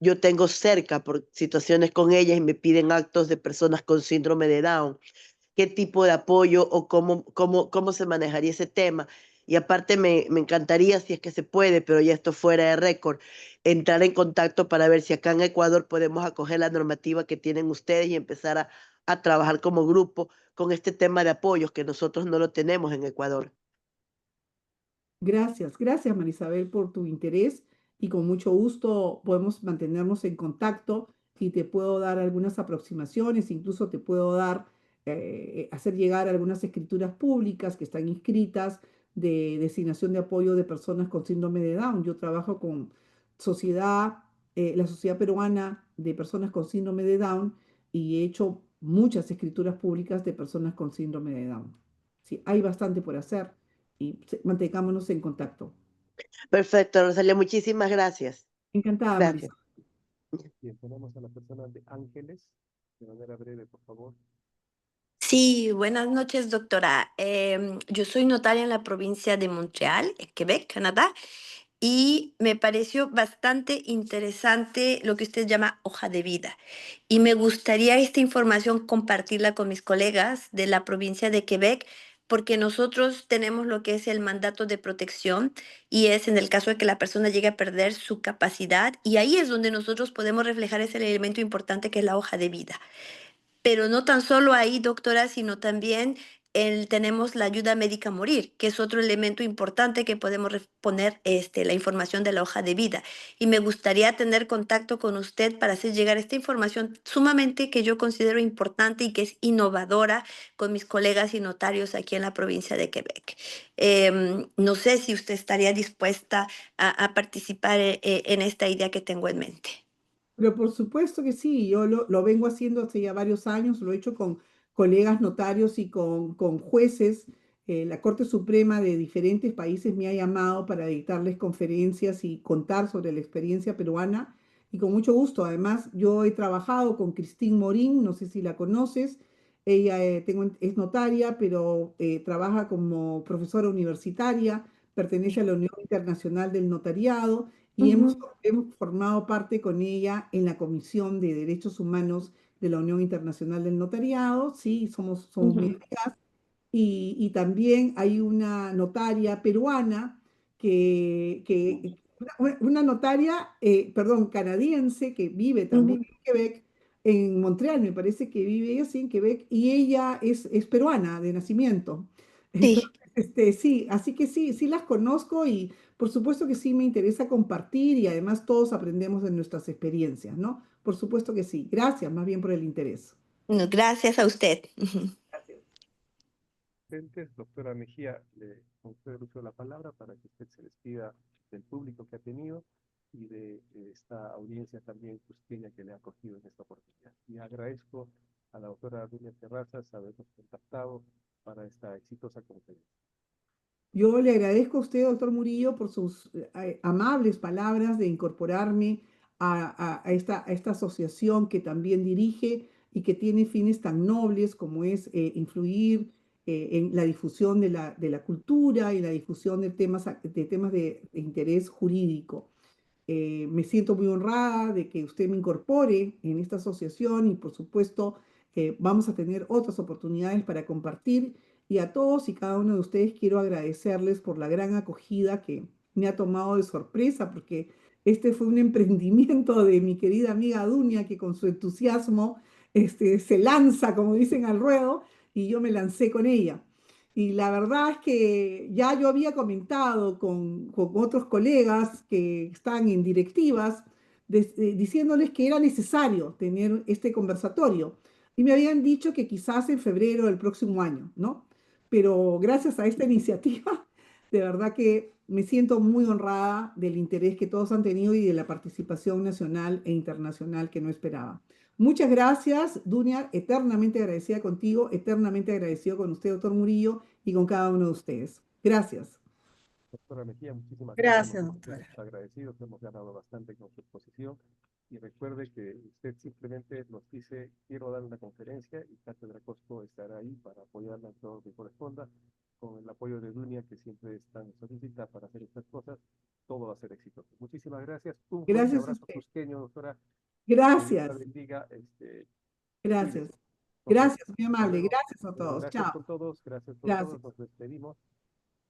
Yo tengo cerca por situaciones con ellas y me piden actos de personas con síndrome de Down. ¿Qué tipo de apoyo o cómo se manejaría ese tema? Y aparte me encantaría, si es que se puede, pero ya esto fuera de récord, entrar en contacto para ver si acá en Ecuador podemos acoger la normativa que tienen ustedes y empezar a trabajar como grupo con este tema de apoyos que nosotros no lo tenemos en Ecuador. Gracias, gracias Marisabel por tu interés y con mucho gusto podemos mantenernos en contacto y te puedo dar algunas aproximaciones, incluso te puedo hacer llegar algunas escrituras públicas que están inscritas de designación de apoyo de personas con síndrome de Down. Yo trabajo con sociedad, la Sociedad Peruana de Personas con Síndrome de Down y he hecho muchas escrituras públicas de personas con síndrome de Down. Sí, hay bastante por hacer y mantengámonos en contacto. Perfecto, Rosalía, muchísimas gracias. Encantada, Gracias. Marisa. Bien, tenemos a la persona de Ángeles. De manera breve, por favor. Sí, buenas noches, doctora. Yo soy notaria en la provincia de Montreal, en Quebec, Canadá, y me pareció bastante interesante lo que usted llama hoja de vida. Y me gustaría esta información compartirla con mis colegas de la provincia de Quebec, porque nosotros tenemos lo que es el mandato de protección y es en el caso de que la persona llegue a perder su capacidad, y ahí es donde nosotros podemos reflejar ese elemento importante que es la hoja de vida. Pero no tan solo ahí, doctora, sino también tenemos la ayuda médica a morir, que es otro elemento importante que podemos poner la información de la hoja de vida. Y me gustaría tener contacto con usted para hacer llegar esta información sumamente que yo considero importante y que es innovadora con mis colegas y notarios aquí en la provincia de Quebec. No sé si usted estaría dispuesta a participar en esta idea que tengo en mente. Pero por supuesto que sí, yo lo vengo haciendo hace ya varios años, lo he hecho con colegas notarios y con jueces. La Corte Suprema de diferentes países me ha llamado para dictarles conferencias y contar sobre la experiencia peruana y con mucho gusto. Además, yo he trabajado con Christine Morín, no sé si la conoces. Ella es notaria, pero trabaja como profesora universitaria, pertenece a la Unión Internacional del Notariado y hemos formado parte con ella en la Comisión de Derechos Humanos de la Unión Internacional del Notariado. Sí, somos muy Ujú. amigas. Y también hay una notaria peruana una notaria, perdón, canadiense que vive también Ujú. en Quebec, en Montreal, me parece que vive ella, sí, en Quebec, y ella es peruana de nacimiento. Sí. Entonces, sí, así que sí, sí las conozco y por supuesto que sí me interesa compartir y además todos aprendemos de nuestras experiencias, ¿no? Por supuesto que sí. Gracias más bien por el interés. No, gracias a usted. Gracias. Presentes, doctora Mejía, le concedo el uso de la palabra para que usted se despida del público que ha tenido y de esta audiencia también cusqueña que le ha acogido en esta oportunidad. Y agradezco a la doctora Dunia Terrazas habernos contactado para esta exitosa conferencia. Yo le agradezco a usted, doctor Murillo, por sus amables palabras de incorporarme a esta asociación que también dirige y que tiene fines tan nobles como es influir en la difusión de la cultura y la difusión de temas de interés jurídico. Me siento muy honrada de que usted me incorpore en esta asociación y por supuesto vamos a tener otras oportunidades para compartir y a todos y cada uno de ustedes quiero agradecerles por la gran acogida que me ha tomado de sorpresa porque este fue un emprendimiento de mi querida amiga Dunia que con su entusiasmo se lanza, como dicen, al ruedo y yo me lancé con ella. Y la verdad es que ya yo había comentado con otros colegas que están en directivas, diciéndoles que era necesario tener este conversatorio. Y me habían dicho que quizás en febrero del próximo año, ¿no? Pero gracias a esta iniciativa, de verdad que me siento muy honrada del interés que todos han tenido y de la participación nacional e internacional que no esperaba. Muchas gracias, Dunia, eternamente agradecida contigo, eternamente agradecido con usted, doctor Murillo, y con cada uno de ustedes. Gracias. Doctora Mejía, muchísimas gracias. Gracias, Nosotros doctora. estamos agradecidos, hemos ganado bastante con su exposición. Y recuerde que usted simplemente nos dice, quiero dar una conferencia y Cátedra Cosco estará ahí para apoyarla en todo lo que corresponda. Con el apoyo de Dunia, que siempre es tan solícita para hacer estas cosas, todo va a ser exitoso. Muchísimas gracias. Un fuerte Gracias a abrazo usted. cusqueño, doctora. Que Dios la Gracias. bendiga. Gracias. Cuídese. Nos vemos. Gracias, muy Hasta amable. luego. Gracias a todos. Gracias Chao. por todos. Gracias por Gracias. todos. Nos despedimos.